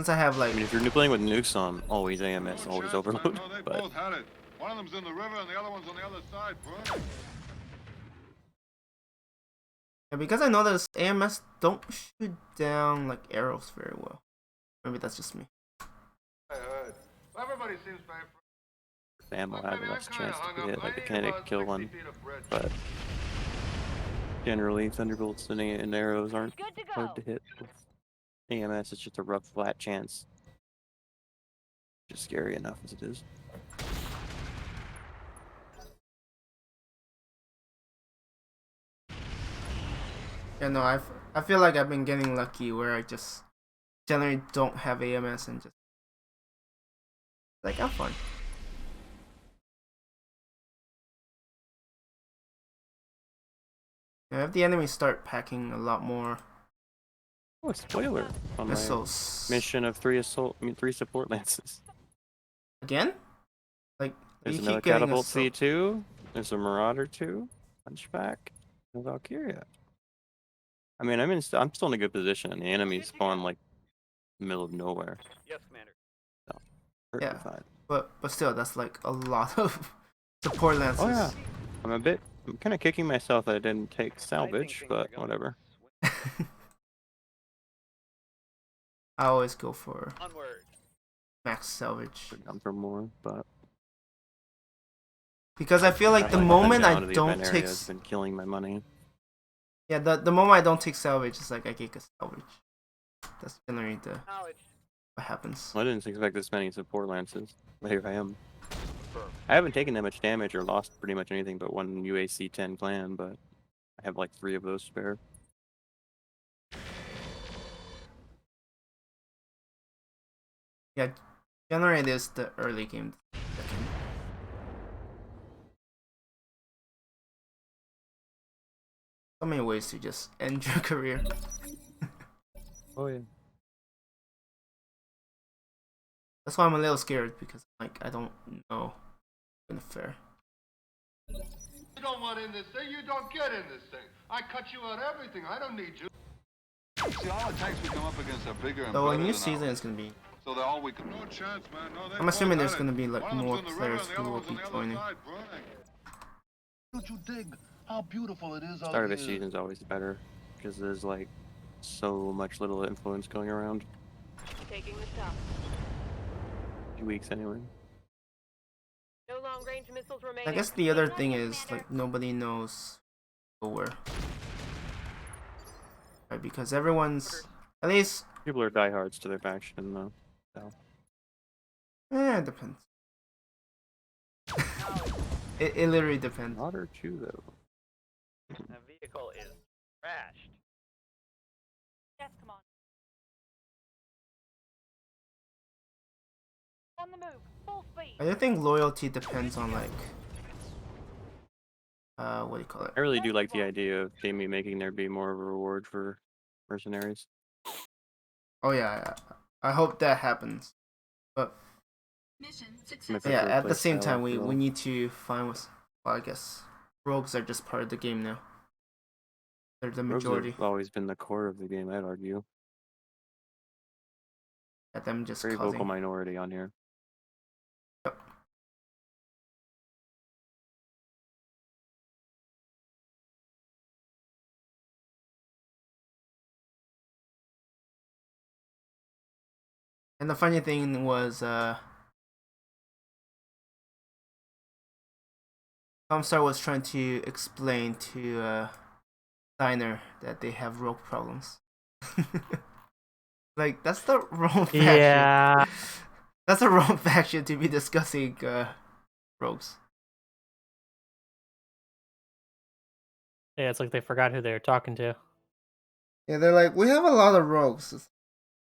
have I like mean, if you're playing with nukes on, always AMS, no always chance, man. overload. No, they But both had it. One of them's in the river and the other one's on the other side, burning. yeah, because I noticed AMS don't shoot down like arrows very well. Maybe that's just me. I heard. Everybody seems very. ammo have Maybe less I'm kinda chance hung to up. hit, I like the need kinetic about kill 60 one. feet of bridge. But generally, thunderbolts and arrows aren't Good to go. hard to hit. With AMS, it's just a rough, flat chance. Just scary enough as it is. Yeah, no, I feel like I've been getting lucky where I just generally don't have AMS and just like I'm fine. Yeah, if the enemies start packing a lot more Oh, a spoiler on my missiles mission of 3 support lances. again, like There's you another keep getting catapult assault. C2. There's a Marauder 2. Hunchback. And Valkyria. I mean, I'm still in a good position, and the enemies spawn like middle of nowhere. Yes, Commander. Perfectly Yeah. fine. But still, that's like a lot of support lances. Oh yeah. I'm kind of kicking myself that I didn't take I think salvage, things are but going whatever. I always go for Onward. max salvage We're down for more, but because I feel like the traveling up and moment down I to the don't event area take has been killing my money. yeah the moment I don't take salvage, it's like I get a salvage. That's generally Knowledge. what happens. I didn't expect this many support lances, but here I am. Confirmed. I haven't taken that much damage or lost pretty much anything but one UAC 10 clan, but I have like 3 of those spare. Yeah, generally it is the early game. So many ways to just end your career. Oh yeah. That's why I'm a little scared because like I don't know in fair. You don't want in this thing, you don't get in this thing. I cut you out everything. I don't need you. See, all the tanks we come up against are bigger and So a better new than season ours. is gonna be. So they're all we can. No chance, man. No, they I'm assuming both there's had gonna it. be like One of more them's in the river players and the who other will one's on be the other joining. side, burning. Don't you dig how beautiful it is out Start of a here? season's always better because there's like so much little influence going around. Taking the top. 2 weeks anyway. No long range missiles remaining. I guess the other thing is like nobody knows where. Right, because everyone's at least People are diehards to their faction though. So. it depends. It literally depends. Marauder 2 though. That vehicle is crashed. Yes, come on. On the move. Full speed. I think loyalty depends on like what do you call it? I really do like the idea of Jamie making there be more of a reward for mercenaries. Oh yeah, I hope that happens. But My yeah, preferred at the play same style time, after we all. need to find what's. Well, I guess rogues are just part of the game now. They're the Rogues majority. have always been the core of the game, I'd argue. At them just Very vocal causing. minority on here. Yep. And the funny thing was, Comstar was trying to explain to Diner that they have rogue problems. Like, that's the wrong faction. Yeah. That's the wrong faction to be discussing rogues. Yeah, it's like they forgot who they were talking to. Yeah, they're like, we have a lot of rogues.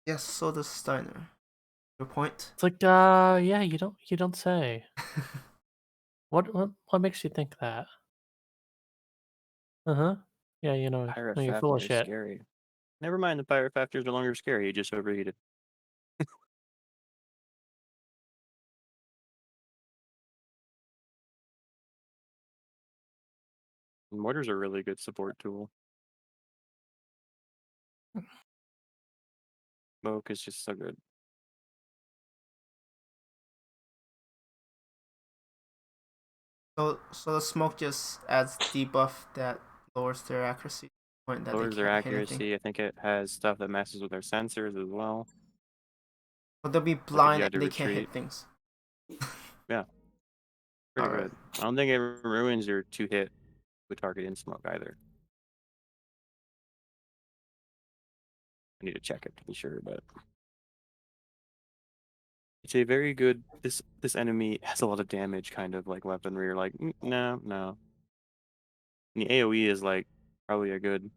Yes, so does Steiner. Your point? It's like, yeah, you don't say. What makes you think that? Uh-huh. Yeah, Pirate no, you're full of Fafnir is shit. scary. Never mind, the Pirate Fafnir is no longer scary, he just overheated. Mortar's a really good support tool. Smoke is just so good. So the smoke just adds debuff that lowers their accuracy. Point that Lowers they their can't hit anything. accuracy. I think it has stuff that messes with their sensors as well. But they'll be Like if blind you and had to they can't retreat. hit things. Yeah. Pretty Alright. good. I don't think it ruins your 2-hit with target in smoke either. I need to check it to be sure, but it's a very good. This enemy has a lot of damage, kind of like weaponry. You're like, no. And the AOE is like probably a good,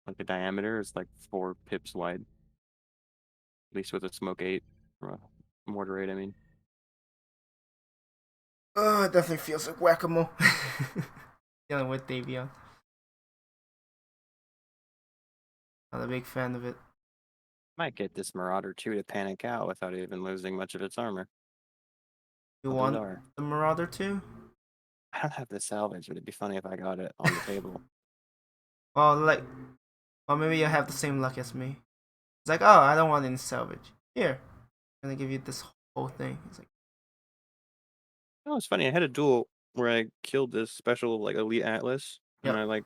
like the diameter is like 4 pips wide. At least with a smoke 8 or a mortar 8, I mean. Oh, it definitely feels like whack-a-mole. Dealing with Davion. Not a big fan of it. Might get this Marauder 2 to panic out without even losing much of its armor. You How want bizarre. the Marauder too? I don't have the salvage, but it'd be funny if I got it on the table. Well, or maybe you have the same luck as me. It's like, oh, I don't want any salvage. Here, I'm gonna give you this whole thing. It's like, Oh, it's funny. I had a duel where I killed this special like elite atlas, and yep.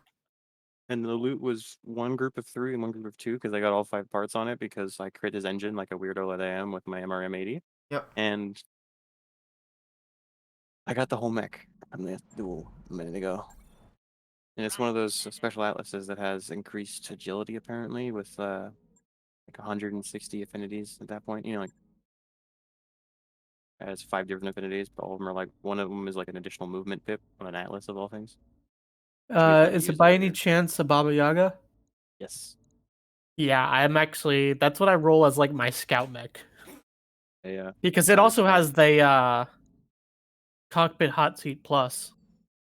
and the loot was one group of 3 and one group of 2 because I got all 5 parts on it because I created his engine like a weirdo that I am with my MRM80. Yep. And I got the whole mech from the duel a minute ago. And it's one of those special atlases that has increased agility apparently with like 160 affinities at that point. Like it has 5 different affinities, but all of them are like one of them is like an additional movement pip on an atlas of all things. Should be fun to Is it use by later. any chance a Baba Yaga? Yes. Yeah, that's what I roll as like my scout mech. Yeah. Because it also has the cockpit hot seat plus.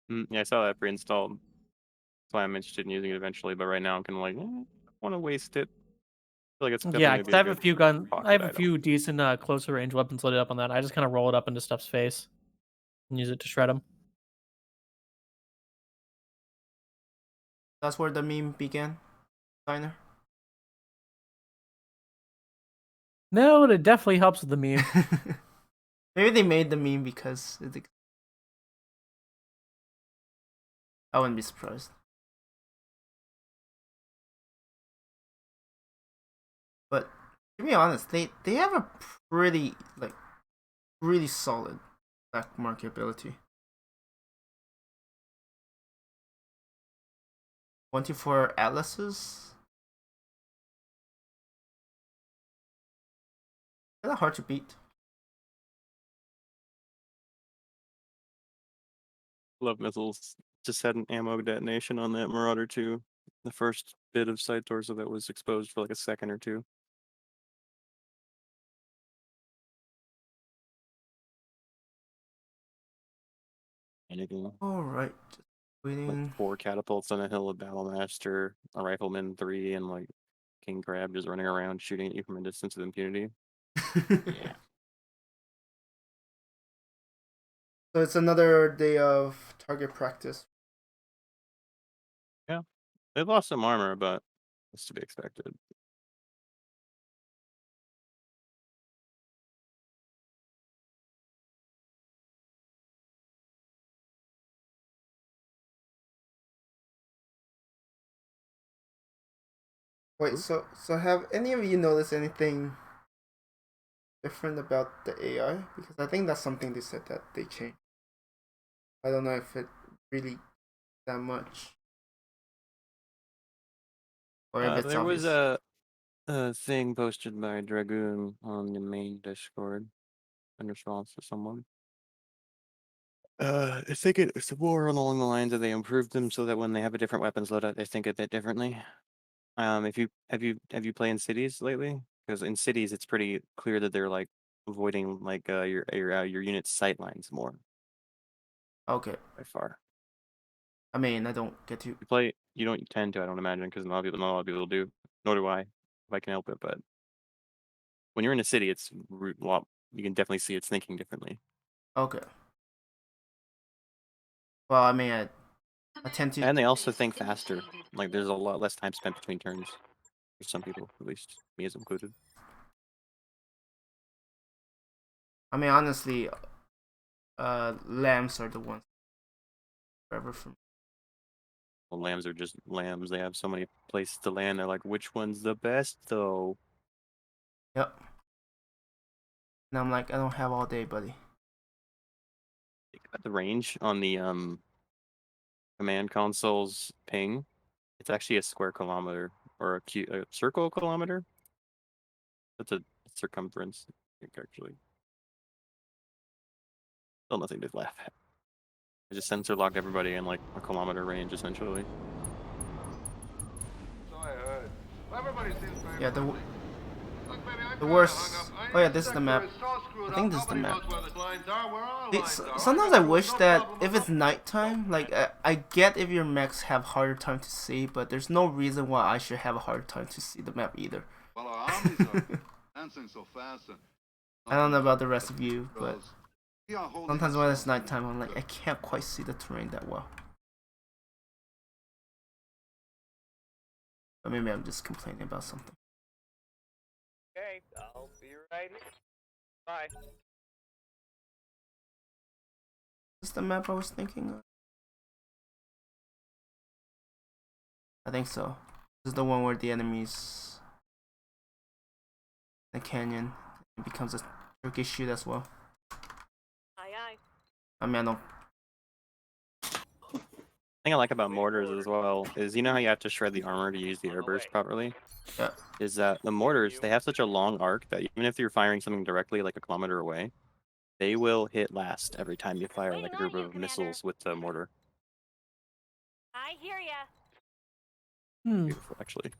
Yeah, I saw that pre-installed. That's why I'm interested in using it eventually. But right now, I'm kind of like, I want to waste it. I feel like it's definitely Yeah, gonna 'cause be a good I pocket have a item. few decent closer range weapons loaded up on that. I just kind of roll it up into stuff's face and use it to shred them. That's where the meme began, Steiner. No, it definitely helps with the meme. Maybe they made the meme because I wouldn't be surprised. But to be honest, they have a pretty really solid black market ability. 24 atlases. Kind of hard to beat. Love missiles just had an ammo detonation on that Marauder 2. The first bit of side torso that was exposed for like a second or two. Anything? All right. Waiting. Like 4 catapults on a hill, a battlemaster, a rifleman 3, and like King Crab just running around shooting at you from a distance with impunity. Yeah. So it's another day of target practice. Yeah. They've lost some armor, but it's to be expected. Wait, so have any of you noticed anything different about the AI? Because I think that's something they said that they changed. I don't know if it really that much, or if it's There obvious. was a thing posted by Dragoon on the main Discord in response to someone. I think it's more along the lines of they improved them so that when they have a different weapons loadout, they think a bit differently. If you have you played in cities lately? Because in cities, it's pretty clear that they're like avoiding like your unit's sight lines more Okay. by far. I mean, I don't get to. You don't tend to, I don't imagine, because not a lot of people do. Nor do I, if I can help it. But when you're in a city, it's well, you can definitely see it's thinking differently. Okay. Well, I mean, I tend to. And they also think faster. Like there's a lot less time spent between turns for some people, at least me as included. I mean, honestly, lambs are the ones forever from. Well, lambs are just lambs. They have so many places to land. They're like, which one's the best though? Yep. And I'm like, I don't have all day, buddy. Think about the range on the command console's ping. It's actually a square kilometer or a circle kilometer. That's a circumference, I think, actually. Still nothing to laugh at. I just sensor locked everybody in like a kilometer range, essentially. So I heard. Everybody seems very Yeah, friendly. Look, baby, I'm the kinda worst. hung up. Oh yeah, this is the sector map. is so screwed I think up, this is the nobody map. knows where the lines are, where our See, lines are. sometimes got I you wish no that problem if at it's all. nighttime, like I get if your mechs have harder time to see, but there's no reason why I should have a hard time to see the map either. Well, our armies are advancing so fast, and I don't know about the rest of you, but we are holding sometimes when it's ourselves nighttime, I'm like I can't quite see the terrain that well. But maybe I'm just complaining about something. Okay, I'll be right here. Bye. Is this the map I was thinking of? I think so. This is the one where the enemies in the canyon. It becomes a tricky shoot as well. Aye, aye. I mean, I don't. Thing I like about mortars as well is, you know how you have to shred the armor to use the airburst properly? Yeah. Is that the mortars, they have such a long arc that even if you're firing something directly like a kilometer away, they will hit last every time you fire like a group of missiles with the mortar. I hear ya. Beautiful, actually.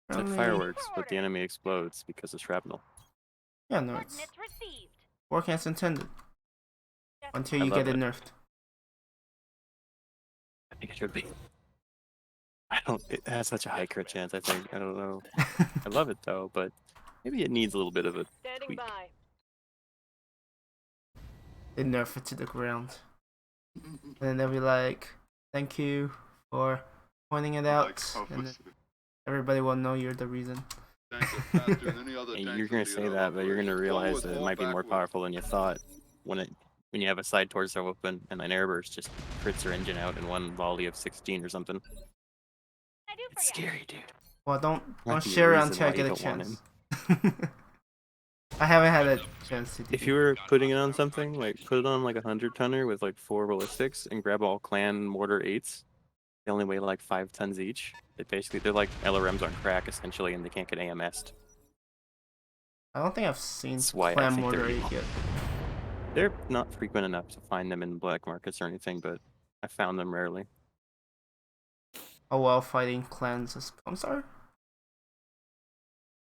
It's like Really? fireworks, but the enemy explodes because of shrapnel. Yeah, no, it's Coordinates received. work as intended Yes, until I you get love it it. nerfed. I think it should be. It has such a high crit chance, I think. I don't know. I love it though, but maybe it needs a little bit of a standing tweak. by. They nerf it to the ground, and then they'll be like, "Thank you for pointing it out," and then everybody will know you're the reason. You're gonna say that, but you're gonna realize that it might be more powerful than you thought when you have a side torso open and an airburst just crits your engine out in one volley of 16 or something. I do for It's ya. scary, dude. Well, don't Might be a share it reason until I why you get a don't want chance. I haven't had a chance to do. If you were putting it on something, like put it on like a 100-tonner with like 4 ballistics and grab all clan mortar 8s. They only weigh like 5 tons each. They're like LRMs on crack essentially, and they can't get AMS'd. I don't think I've seen That's why I Clan think Mortar they're 8 evil. yet. They're not frequent enough to find them in black markets or anything, but I found them rarely. Oh well, fighting clans is. I'm sorry.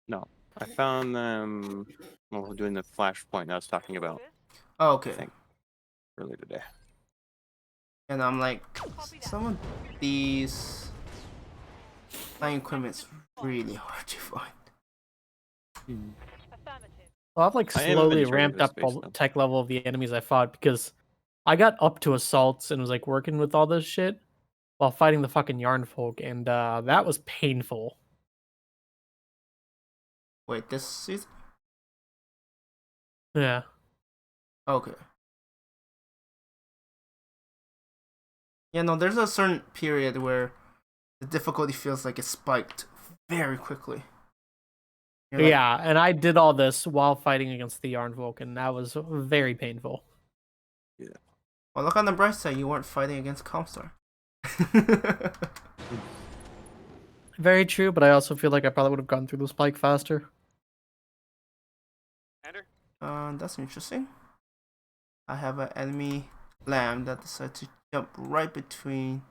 No, I found them while doing the flashpoint I was talking about, Oh, I okay. think, earlier today. And I'm like, some of these flying equipment's really hard to find. Affirmative. Well, I've like I am slowly inventory ramped for up space, the though. tech level of the enemies I fought because I got up to assaults and was like working with all this shit while fighting the fucking yarn folk, and that was painful. Wait, this season? Yeah. Okay. Yeah, no, there's a certain period where the difficulty feels like it spiked very quickly. You're like, Yeah, and I did all this while fighting against the yarn folk, and that was very painful. well, look on the bright side, you weren't fighting against Comstar. Very true, but I also feel like I probably would have gone through the spike faster. Commander? That's interesting. I have an enemy lamb that decided to jump right between.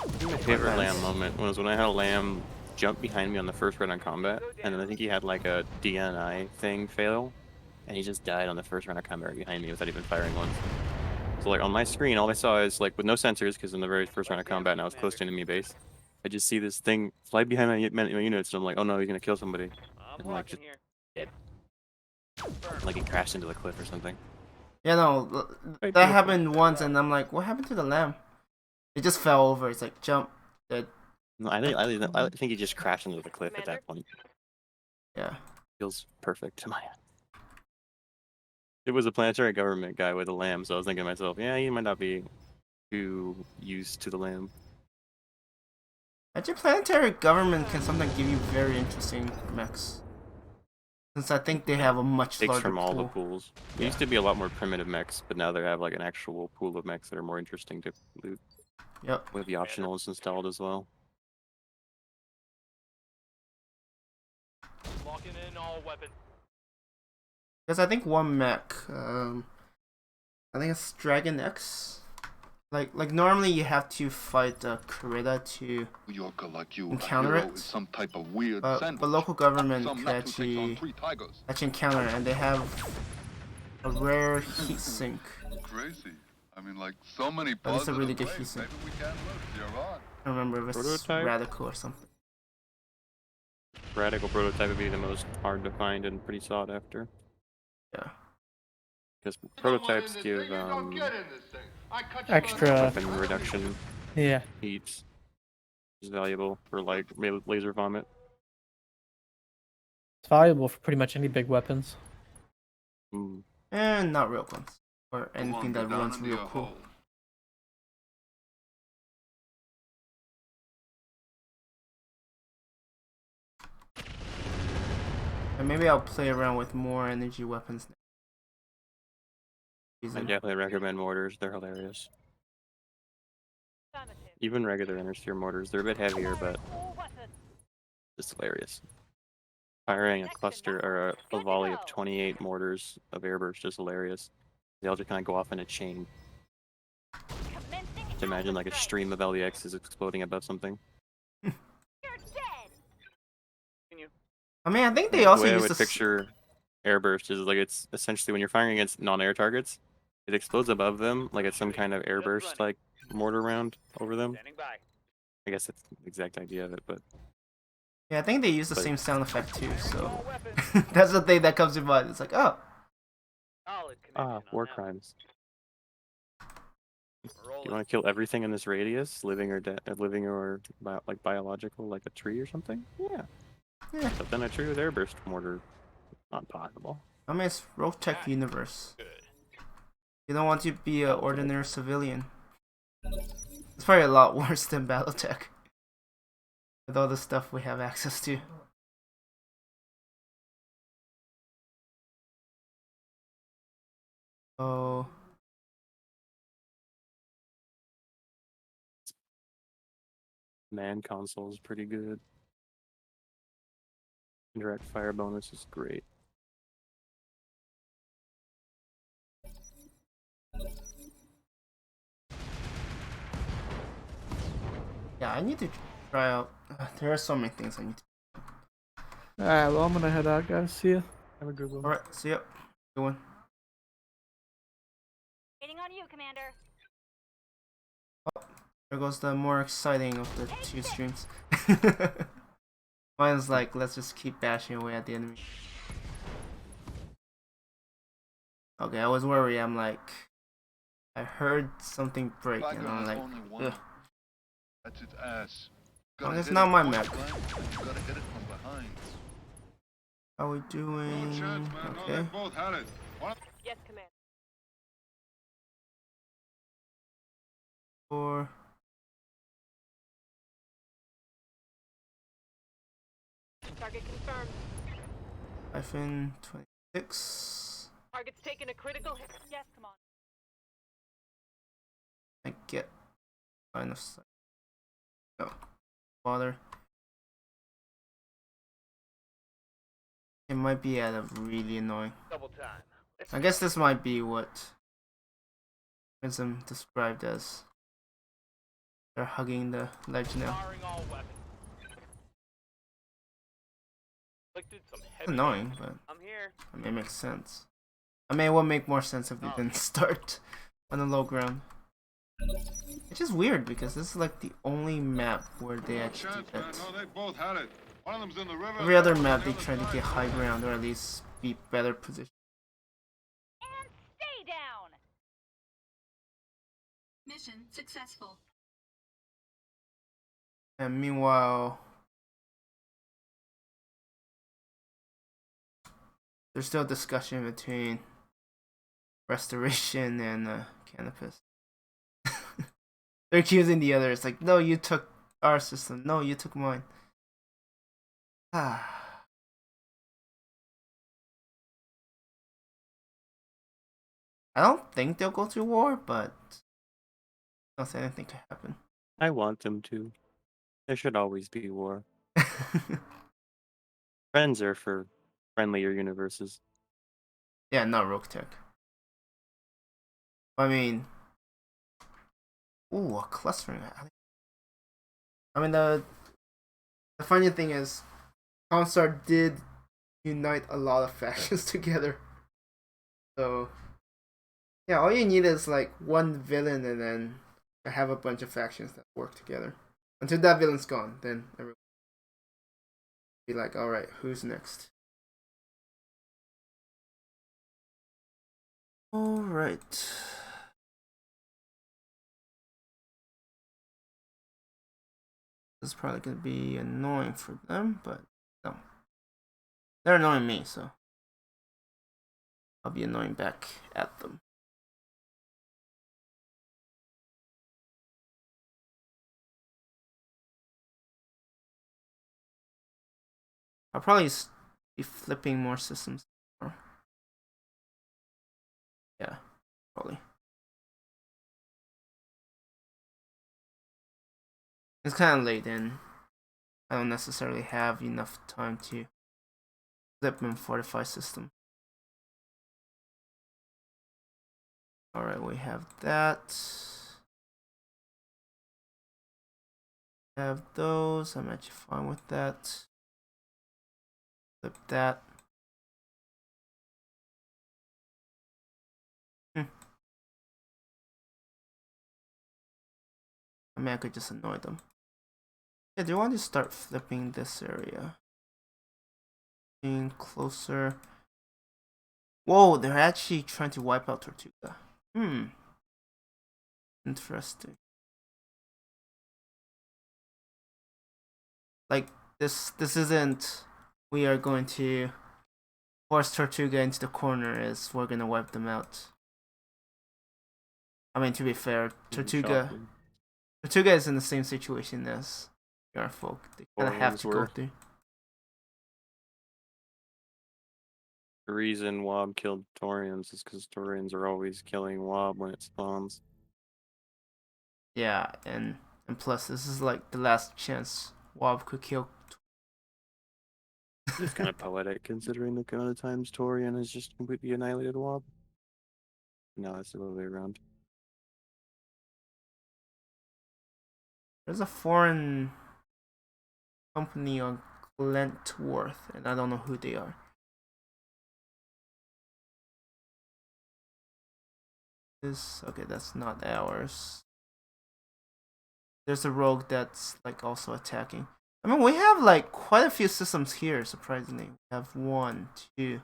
I think my favorite lamb moment was when I had a lamb jump behind me on the first round of combat, and then I think he had like a DNI thing fail, and he just died on the first round of combat right behind me without even firing once. So like on my screen, all I saw is like with no sensors, because in the very first round of combat, and I was close to enemy base, I just see this thing fly behind my units, and I'm like, oh no, he's gonna kill somebody. I'm And like watching just here. dead. Confirmed. Like he crashed into the cliff or something. Yeah, no, Right, that beautiful. happened once, and I'm like, what happened to the lamb? It just fell over. It's like jump, dead. No, I think he just crashed into the cliff at that point. Yeah. Feels perfect to my end. It was a planetary government guy with a lamb, so I was thinking to myself, yeah, he might not be too used to the lamb. Actually, planetary government can sometimes give you very interesting mechs. Since I think they have a much Takes larger from all the pool. pools. It used to be a lot more primitive mechs, but now they have like an actual pool of mechs that are more interesting to loot. Yep. With the optionals installed as well. Locking in all weapons. Because I think one mech, I think it's Dragon X. Like normally you have to fight Kurita to New Yorker like you, encounter a hero it, is some type of weird but sandwich. local government Some could nut who takes on 3 tigers. actually encounter it, and they have a rare heat sink. Crazy. I mean, like so many But it's a really positive good ways. heat sink. Maybe we can live. You're on. I don't remember if it's Prototype? Radical or something. Radical prototype would be the most hard to find and pretty sought after. Yeah. Because You don't want in prototypes this give thing, you don't get in this thing. I cut you Extra- out weapon reduction Yeah. heats. Is valuable for like laser vomit. It's valuable for pretty much any big weapons. Mm. And not real ones. Or Go anything on, go that down runs into real your cool. hole. And maybe I'll play around with more energy weapons next I season. definitely recommend mortars. They're hilarious. Affirmative. Even regular intersphere mortars. They're a bit heavier, but All weapons. it's hilarious. Firing a cluster or a volley of 28 mortars of airburst is hilarious. They all just kind of go off in a chain. Commencing Just imagine like a alpha stream of LEXs exploding above something. strike. You're dead. Continue. I mean, I think they The also way I use would this. picture airburst is like it's essentially when you're firing against non-air targets, it explodes above them like it's some kind of airburst like mortar round over them. Standing by. I guess that's the exact idea of it, but Yeah, I think they use the But- same sound effect too. So All weapons. that's the thing that comes to mind. It's like, oh, Solid connection on war that crimes. one. You Rolling. want to kill everything in this radius, living or dead, living or like biological, like a tree or something? Yeah. yeah. But then a tree with airburst mortar, not possible. I mean, it's Roguetech universe. You don't want to be an ordinary civilian. It's probably a lot worse than Battletech. With all the stuff we have access to. Oh. Man console is pretty good. Indirect fire bonus is great. Yeah, I need to try out. There are so many things I need to. Alright, well, I'm gonna head out, guys. See ya. Have a good one. Alright, see ya. Good one. Waiting on you, Commander. There goes the more exciting of the two streams. Mine's like, let's just keep bashing away at the enemy. Okay, I was worried. I'm like, I heard something break, and I'm like, ugh. That's its ass. Well, Gotta it's hit not it my point mech. blank, and you gotta hit it from behind. How are we No doing? chance, man. No, Okay. they both had it. Yes, Command. 4. Target confirmed. Hyphen 26. Target's taking a critical hit. Yes, Command. I get line of sight. No. Bother. It might be at a really annoying. Double time. Let's I guess this might be what Prism described as they're hugging the ledge now. firing all weapons. Inflicted some It's heavy annoying, damage. but I'm here. I mean, it makes sense. I mean, it would make more sense if they didn't start on the low ground. It's just weird because this is like the only map where they No actually chance, do man. that. No, they both had it. One of them's in the river. Every other the map other they try to side. get high ground or at least be better positioned. And stay down. Mission successful. And meanwhile, there's still discussion between Restoration and Canopus. They're accusing the other. It's like, no, you took our system. No, you took mine. Ah. I don't think they'll go to war, but I don't say anything could happen. I want them to. There should always be war. Friends are for friendlier universes. Yeah, not Roguetech. I mean, ooh, a clustering. I mean, the funny thing is, Comstar did unite a lot of factions together. So, yeah, all you need is like one villain and then have a bunch of factions that work together. Until that villain's gone, then everyone be like, alright, who's next? Alright. This is probably gonna be annoying for them, but no. They're annoying me, so I'll be annoying back at them. I'll probably be flipping more systems. Yeah, probably. It's kind of late and I don't necessarily have enough time to flip and fortify system. Alright, we have that. Have those. I'm actually fine with that. Flip that. I mean, I could just annoy them. Yeah, do you want to start flipping this area? Being closer. Whoa, they're actually trying to wipe out Tortuga. Interesting. Like, this isn't we are going to force Tortuga into the corner, is we're gonna wipe them out. I mean, to be fair, Tortuga is in the same situation as Yarn Folk. They kind of have to go through. The reason Wob killed Taurians is because Taurians are always killing Wob when it spawns. Yeah, and plus this is like the last chance Wob could kill. It's kind of poetic considering the amount of times Taurian has just completely annihilated Wob. No, it's the other way around. There's a foreign company on Glentworth, and I don't know who they are. Okay, that's not ours. there's a rogue that's like also attacking. I mean, we have like quite a few systems here. Surprisingly, we have 1, 2,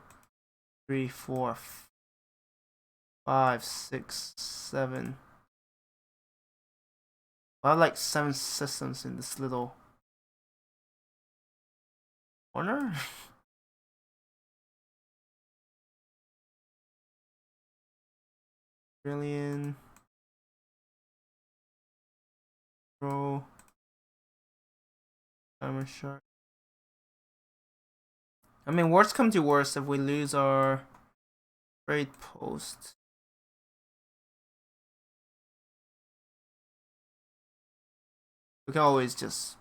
3, 4, 5, 6, 7. I have like 7 systems in this little corner. Brilliant. Pro. Diamond Shark. I mean, worst come to worst, if we lose our trade post, we can always just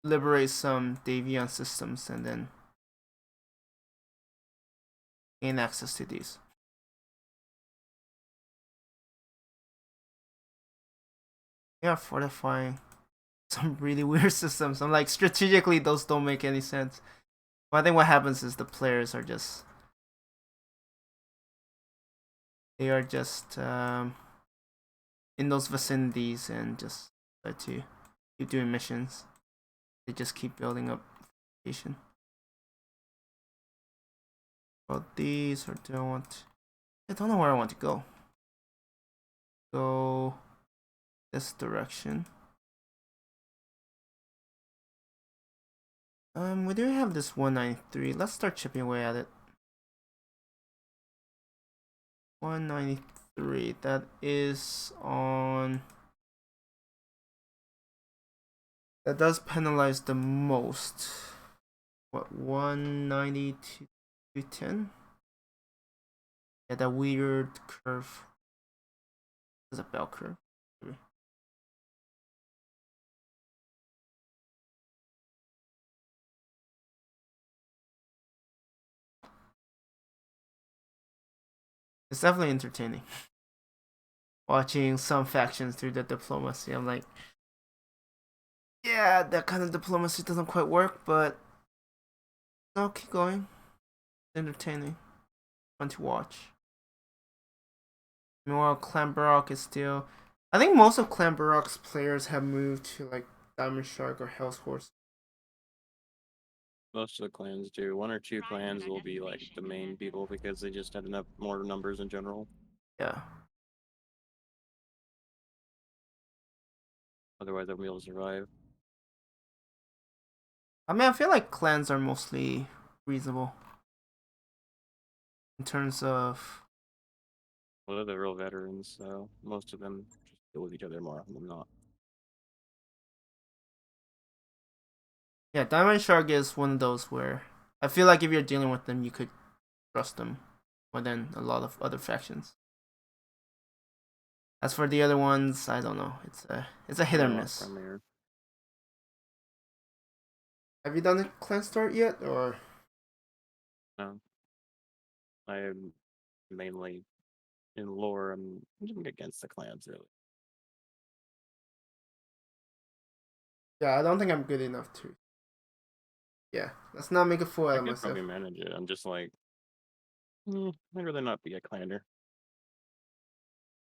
liberate some Davion systems and then gain access to these. We are fortifying some really weird systems. I'm like, strategically, those don't make any sense. But I think what happens is the players are just... They are just in those vicinities and just try to keep doing missions. They just keep building up fortification. About these, or do I want... I don't know where I want to go. Go this direction. We do have this 193. Let's start chipping away at it. 193. That is on... That does penalize the most. What, 190 to 210? Yeah, that weird curve. There's a bell curve. It's definitely entertaining. Watching some factions through the diplomacy, I'm like, yeah, that kind of diplomacy doesn't quite work, but no, keep going. It's entertaining. Fun to watch. Meanwhile, Clan Baroque is still... I think most of Clan Baroque's players have moved to like Diamond Shark or Hell's Horse. Most of the clans do. 1 or 2 clans will be like the main people because they just have enough more numbers in general. Yeah. Otherwise, they'll be able to survive. I mean, I feel like clans are mostly reasonable in terms of... Well, they're the real veterans, so most of them just deal with each other more often than not. Yeah, Diamond Shark is one of those where I feel like if you're dealing with them, you could trust them more than a lot of other factions. As for the other ones, I don't know. It's a hit or miss. Have you done a clan start yet, or? No. I am mainly in lore. I'm against the clans, really. Yeah, I don't think I'm good enough to. Yeah, let's not make a fool out of myself. I can probably manage it. I'm just like, I'd rather not be a clanner.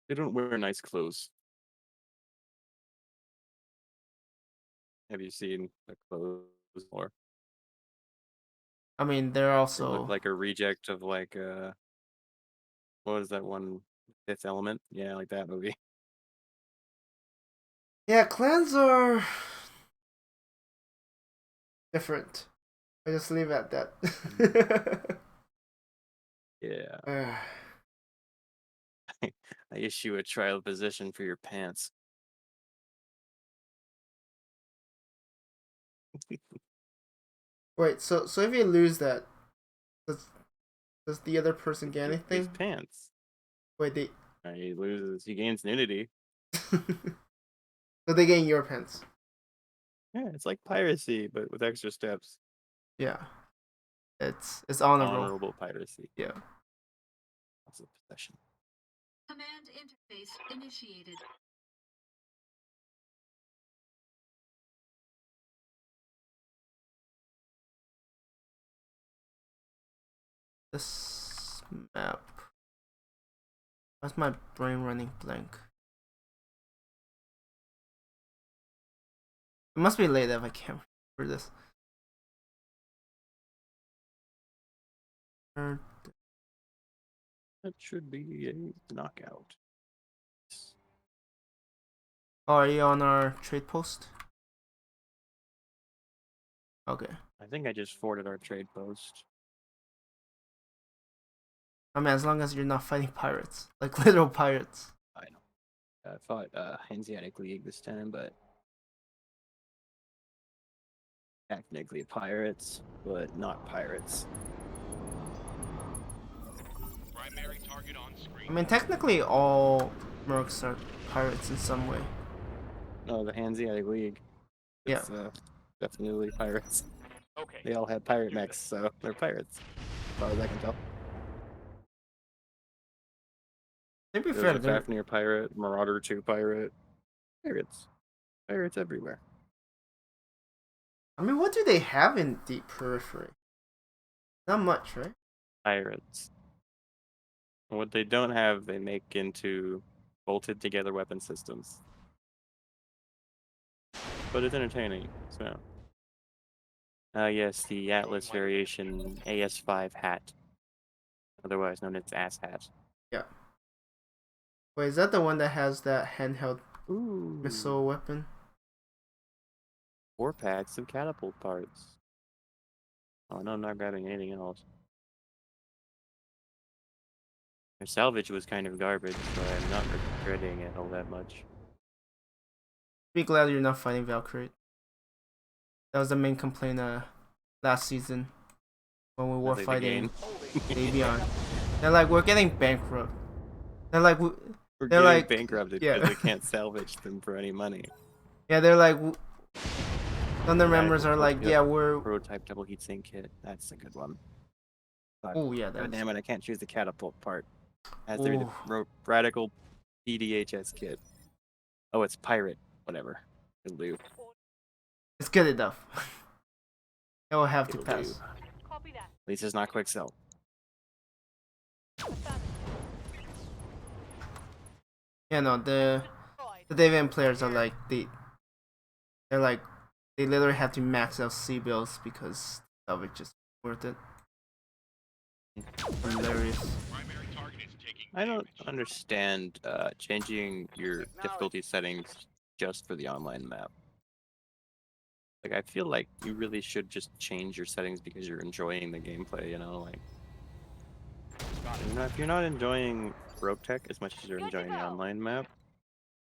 They don't wear nice clothes. Have you seen the clothes more? I mean, they're also... They look like a reject of like what was that one? Fifth Element? Yeah, like that movie. Yeah, clans are different. I just leave it at that. Yeah. I issue a trial position for your pants. Wait, so if you lose that, does the other person get anything? His pants. Wait, he loses. He gains nudity. So they gain your pants. Yeah, it's like piracy, but with extra steps. Yeah, it's honorable. Honorable piracy. Yeah. That's a possession. Command interface initiated. This map. Why's my brain running blank? It must be late if I can't remember this. That should be a knockout. Oh, are you on our trade post? Okay. I think I just forwarded our trade post. I mean, as long as you're not fighting pirates, like literal pirates. I know. I fought Hanseatic League this time, but technically pirates, but not pirates. Primary target on screen. I mean, technically all mercs are pirates in some way. No, the Hanseatic League. Yeah. It's, definitely pirates. Okay. They all have pirate mechs, so they're pirates. As far as I can tell. To be There's fair, a Fafnir pirate, Marauder 2 pirate. Pirates. Pirates everywhere. I mean, what do they have in Deep Periphery? Not much, right? Pirates. What they don't have, they make into bolted together weapon systems. But it's entertaining, so. Yes, the Atlas variation AS5 hat. Otherwise known as ass hat. Yeah. Wait, is that the one that has that handheld Ooh. missile weapon? 4 packs of catapult parts. Oh no, I'm not grabbing anything else. Their salvage was kind of garbage, so I'm not regretting it all that much. Be glad you're not fighting Valkyrie. That was the main complaint last season when we were Like fighting Davion. They're like, we're getting bankrupt. They're like, We're they're getting like, bankrupted yeah. because we can't salvage them for any money. Yeah, they're like, some of the members are like, yeah, we're. Prototype double heatsink kit. That's a good one. Oh yeah, God that's. damn it! I can't choose the catapult part. Has to be Ooh. the radical PDHS kit. Oh, it's pirate. Whatever. It'll do. It's good enough. It will have to It'll pass. do. Copy that. At least it's not quick sell. Yeah, no, the Destroyed. Davion players are like they're like they literally have to max out C bills because salvage just worth it. Hilarious. Primary target is taking I don't damage. understand changing your difficulty settings just for the online map. Like, I feel like you really should just change your settings because you're enjoying the gameplay, you know? Like, if you're not enjoying Roguetech as much as you're enjoying the online map,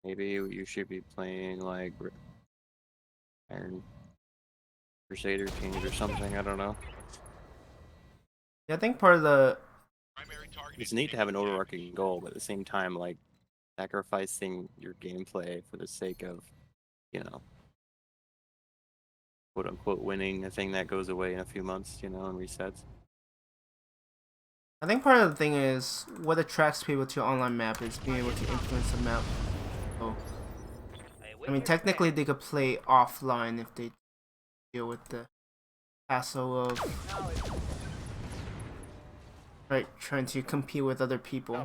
maybe you should be playing, like, Iron Crusader Kings or something, I don't know. Yeah, I think part of the Primary target It's is neat to have an taking overarching goal, but at the same time, like, sacrificing your gameplay for the sake of, you know, quote-unquote winning a thing that goes away in a few months, you know, and resets. I think part of the thing is what attracts people to an online map is being able to influence the map. So, I mean, technically they could play offline if they deal with the hassle of trying to compete with other people.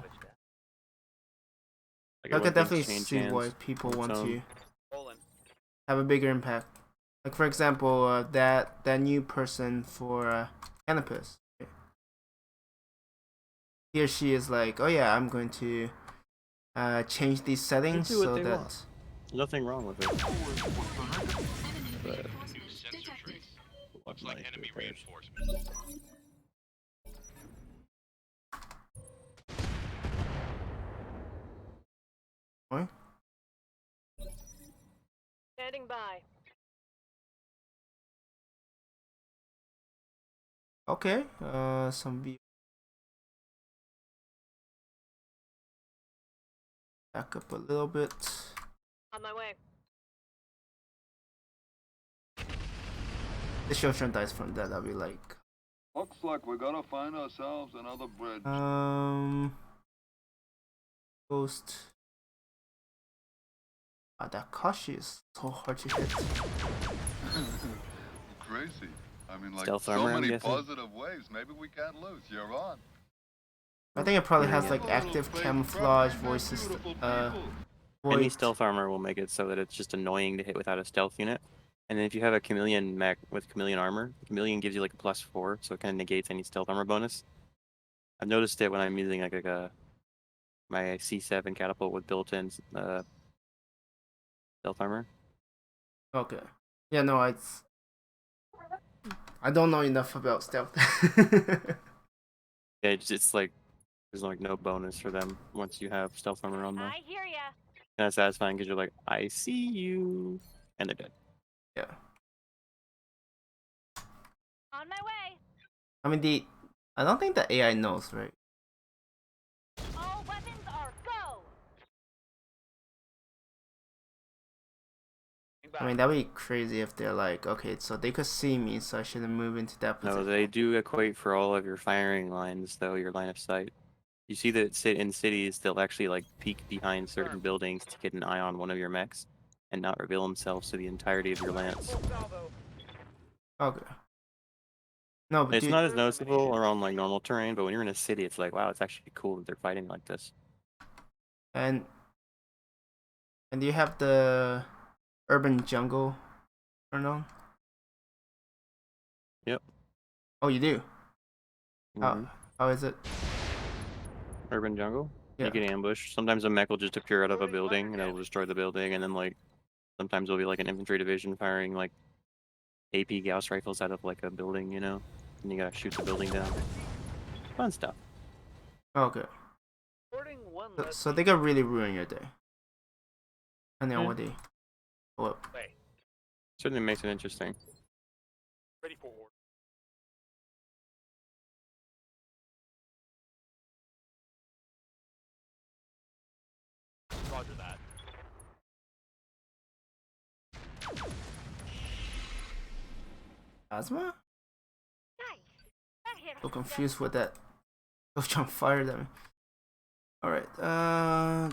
Like, I when could things definitely change see why hands people on want its to own. have a bigger impact. Like for example, that new person for Canopus. He or she is like, oh yeah, I'm going to change these settings do what so they that. want. Nothing wrong with it. Enemy But reinforcement detected. Looks like enemy repairs. reinforcements. What? Standing by. Okay, some view. Back up a little bit. On my way. The Shadowrun dies from that. I'll be like, Looks like we're gonna find ourselves another bridge. Ghost. Ah, that Kashi is so hard to hit. Crazy. I mean, like, Stealth so armor, I'm many guessing? positive ways. Maybe we can't lose. You're on. I think it probably has Yeah. like active camouflage voices. Any Void. stealth armor will make it so that it's just annoying to hit without a stealth unit. And then if you have a chameleon mech with chameleon armor, chameleon gives you like a +4, so it kind of negates any stealth armor bonus. I've noticed it when I'm using like a my C7 catapult with built-in stealth armor. Okay. Yeah, no, I don't know enough about stealth. Yeah, it's like there's like no bonus for them once you have stealth armor on them. I hear ya. Kind of satisfying because you're like, I see you, and they're dead. Yeah. On my way. I mean, I don't think the AI knows, right? All weapons are go. I mean, that'd be crazy if they're like, okay, so they could see me, so I shouldn't move into that No, position. they do equate for all of your firing lines, though, your line of sight. You see that in cities, they'll actually like peek behind certain buildings to get an eye on one of your mechs and not reveal themselves to the entirety of your lance. Okay. No, but It's not as noticeable around like normal terrain, but when you're in a city, it's like, wow, it's actually cool that they're fighting like this. And do you have the urban jungle turned on? Yep. Oh, you do? Mhm. How is it? Urban jungle? Yeah. You get ambushed. Sometimes a mech will just appear out of a building and it'll destroy the building, and then like sometimes there'll be like an infantry division firing like AP Gauss rifles out of like a building, you know? And you gotta shoot the building down. Fun stuff. Okay. So they could really ruin your day. Depending on what they pull up. Certainly makes it interesting. Ready for order. Roger that. Asthma? Nice. That hit So confused with that. I was trying to fire them. Alright,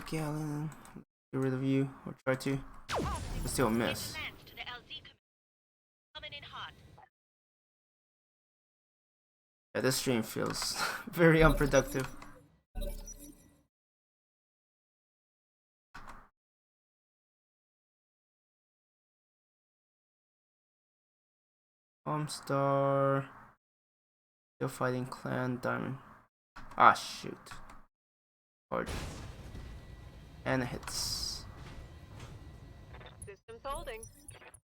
Gallon. Get rid of you, or try to. But still miss. Yeah, this stream feels very unproductive. Star. Still fighting Clan Diamond. Ah, shoot. Hard. And it hits. System's holding.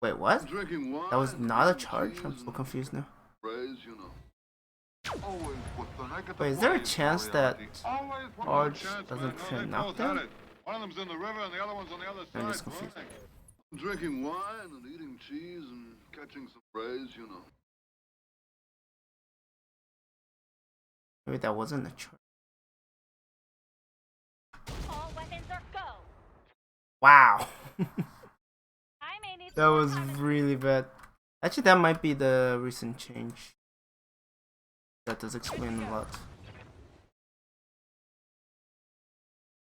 Wait, what? Drinking wine, That was not a eating charge? cheese I'm so and confused now. Praise, you know. Always with the negative Wait, is there a ways, chance that Moriarty. Always with Arch the chance, doesn't man. No, print they both knockdown? had it. One of them's in the river and the other one's on the other I'm side. just confused. burning. Drinking wine and eating cheese and catching some rays, you know. Maybe that wasn't a charge. All weapons are go. Wow. I may need That some more was time. really bad. Actually, that might be the recent change. That does explain a lot.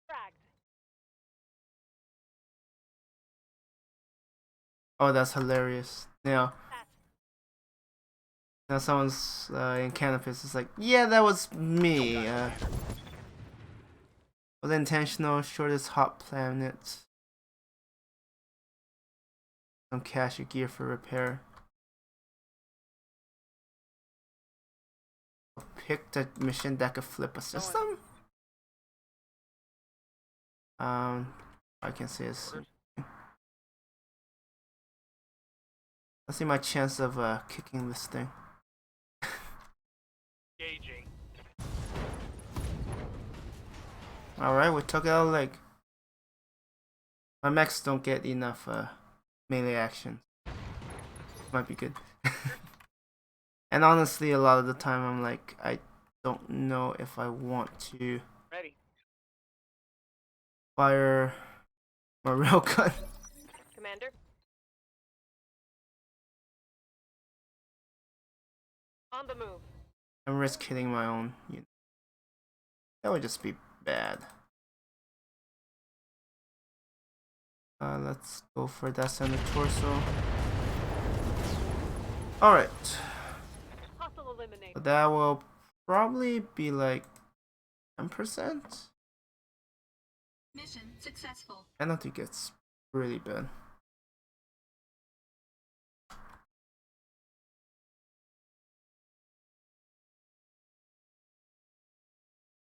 Fragged. Oh, that's hilarious. Now someone's in Canopus is like, yeah, that was me. Was intentional, shortest hot planet. Some cache your gear for repair. Pick the mission that could flip a system? I can say it's. Let's see my chance of kicking this thing. Engaging. Alright, we took out a leg. My mechs don't get enough melee action. Might be good. And honestly, a lot of the time I'm like, I don't know if I want to Ready. fire my railgun. Commander. On the move. and risk hitting my own unit. That would just be bad. Let's go for that center torso. Alright. Hostile eliminated. So that will probably be like 10%. Mission successful. I don't think it's really bad.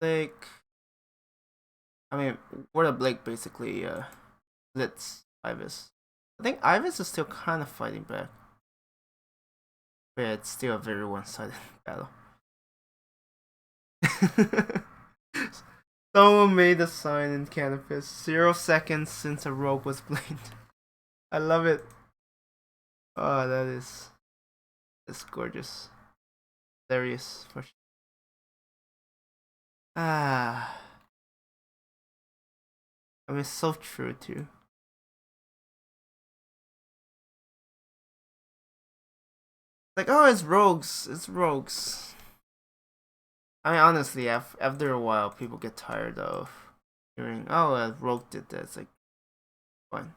Blake. I mean, Word of Blake basically blitz Ivis. I think Ivis is still kind of fighting back, but it's still a very one-sided battle. Someone made a sign in Canopus. 0 seconds since a rogue was blamed. I love it. Oh, that's gorgeous. Hilarious for sure. I mean, so true too. Like, oh, it's rogues. It's rogues. I mean, honestly, after a while, people get tired of hearing, oh, a rogue did that. It's like, fine.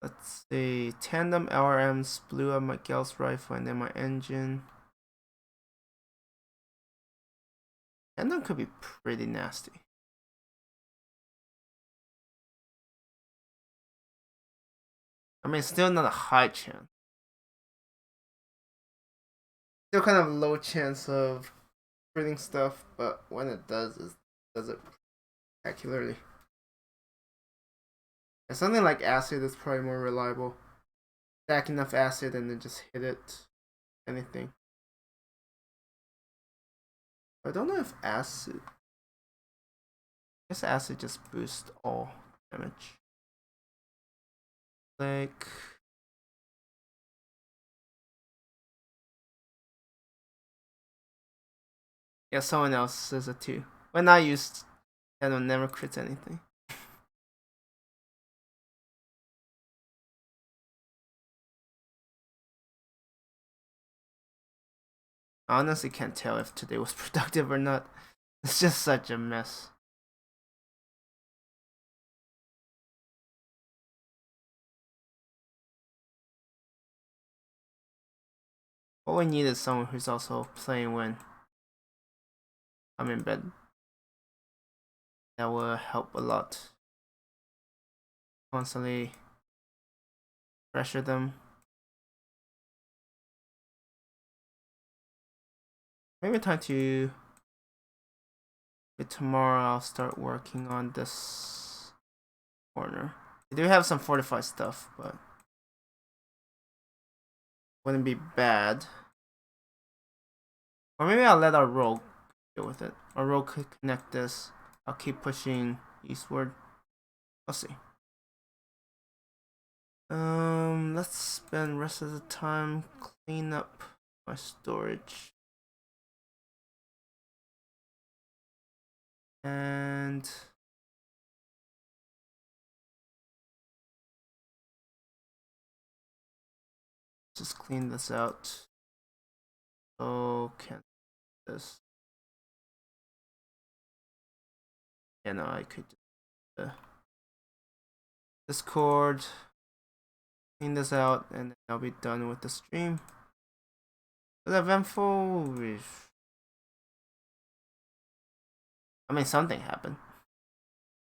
Let's see. Tandem LRMs blew up my Gauss rifle and then my engine. Tandem could be pretty nasty. I mean, still not a high chance. Still kind of low chance of printing stuff, but when it does, it does it spectacularly. And something like acid is probably more reliable. Stack enough acid and then just hit it. Anything. I don't know if acid. I guess acid just boosts all damage. Like. Yeah, someone else says it too. When I used, I don't never crit anything. I honestly can't tell if today was productive or not. It's just such a mess. All we need is someone who's also playing when I'm in bed. That will help a lot. Constantly pressure them. Maybe time to. But tomorrow I'll start working on this corner. I do have some fortified stuff, but wouldn't be bad. Or maybe I'll let our rogue deal with it. Our rogue could connect this. I'll keep pushing eastward. I'll see. Let's spend rest of the time clean up my storage. And just clean this out. So can this? Yeah, no, I could do Discord. Clean this out, and then I'll be done with the stream. Was eventful? I mean, something happened,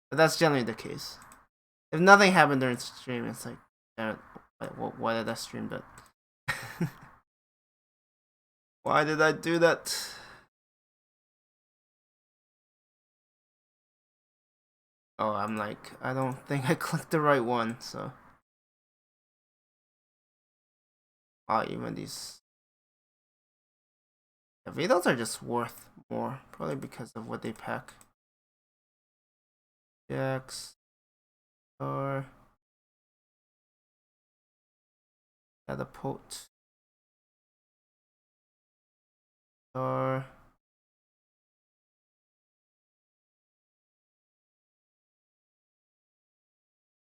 but that's generally the case. If nothing happened during the stream, it's like, damn it, why did I stream that? Why did I do that? Oh, I'm like, I don't think I clicked the right one, so. Oh, even these. The Vedals are just worth more, probably because of what they pack. X. Or. Catapult. Or.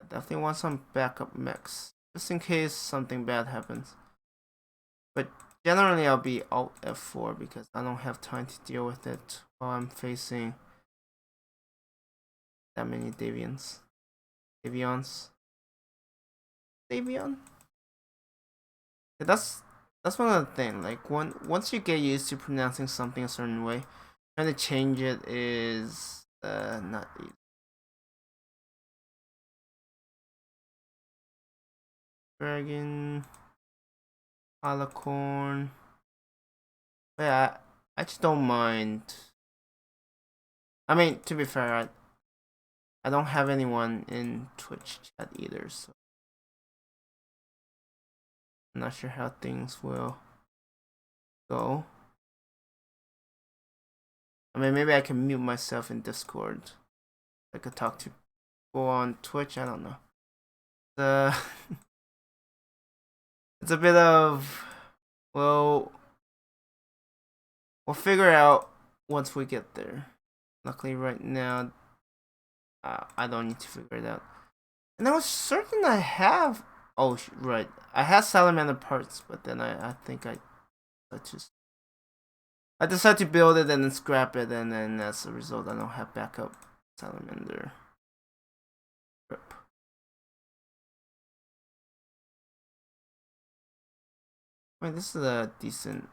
I definitely want some backup mechs, just in case something bad happens. But generally I'll be Alt F4 because I don't have time to deal with it while I'm facing that many Davions. Davion? Yeah, that's that's one of the things. Like once you get used to pronouncing something a certain way, trying to change it is not easy. Dragon, Alicorn. Yeah, I just don't mind. I mean, to be fair, I don't have anyone in Twitch chat either, so I'm not sure how things will go. I mean, maybe I can mute myself in Discord. I could talk to people on Twitch. I don't know. It's a bit of, well, we'll figure it out once we get there. Luckily, right now, I don't need to figure it out. And I was certain I have. Oh, right. I had salamander parts, but then I think I decided to build it and then scrap it, and then as a result, I don't have backup salamander. Rip. I mean, this is a decent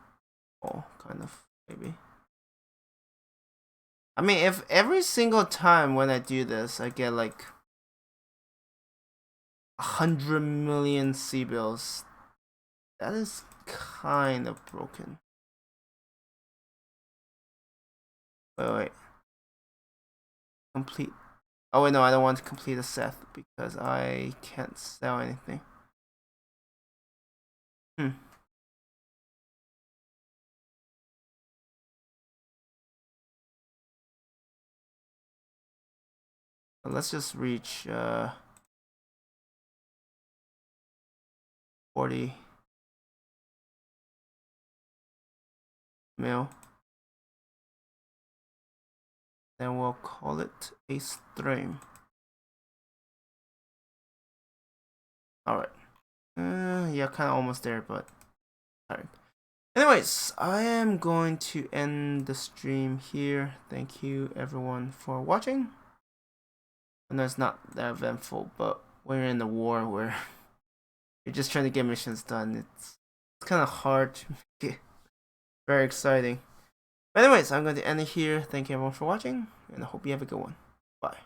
wall, kind of, maybe. I mean, if every single time when I do this, I get like 100 million C-bills, that is kind of broken. Wait. Complete. Oh wait, no, I don't want to complete a set because I can't sell anything. Let's just reach 40 mil. Then we'll call it a stream. Alright. Yeah, kind of almost there, but alright. Anyways, I am going to end the stream here. Thank you everyone for watching. I know it's not that eventful, but when you're in the war where you're just trying to get missions done, it's kind of hard to make it very exciting. But anyways, I'm going to end it here. Thank you everyone for watching, and I hope you have a good one. Bye.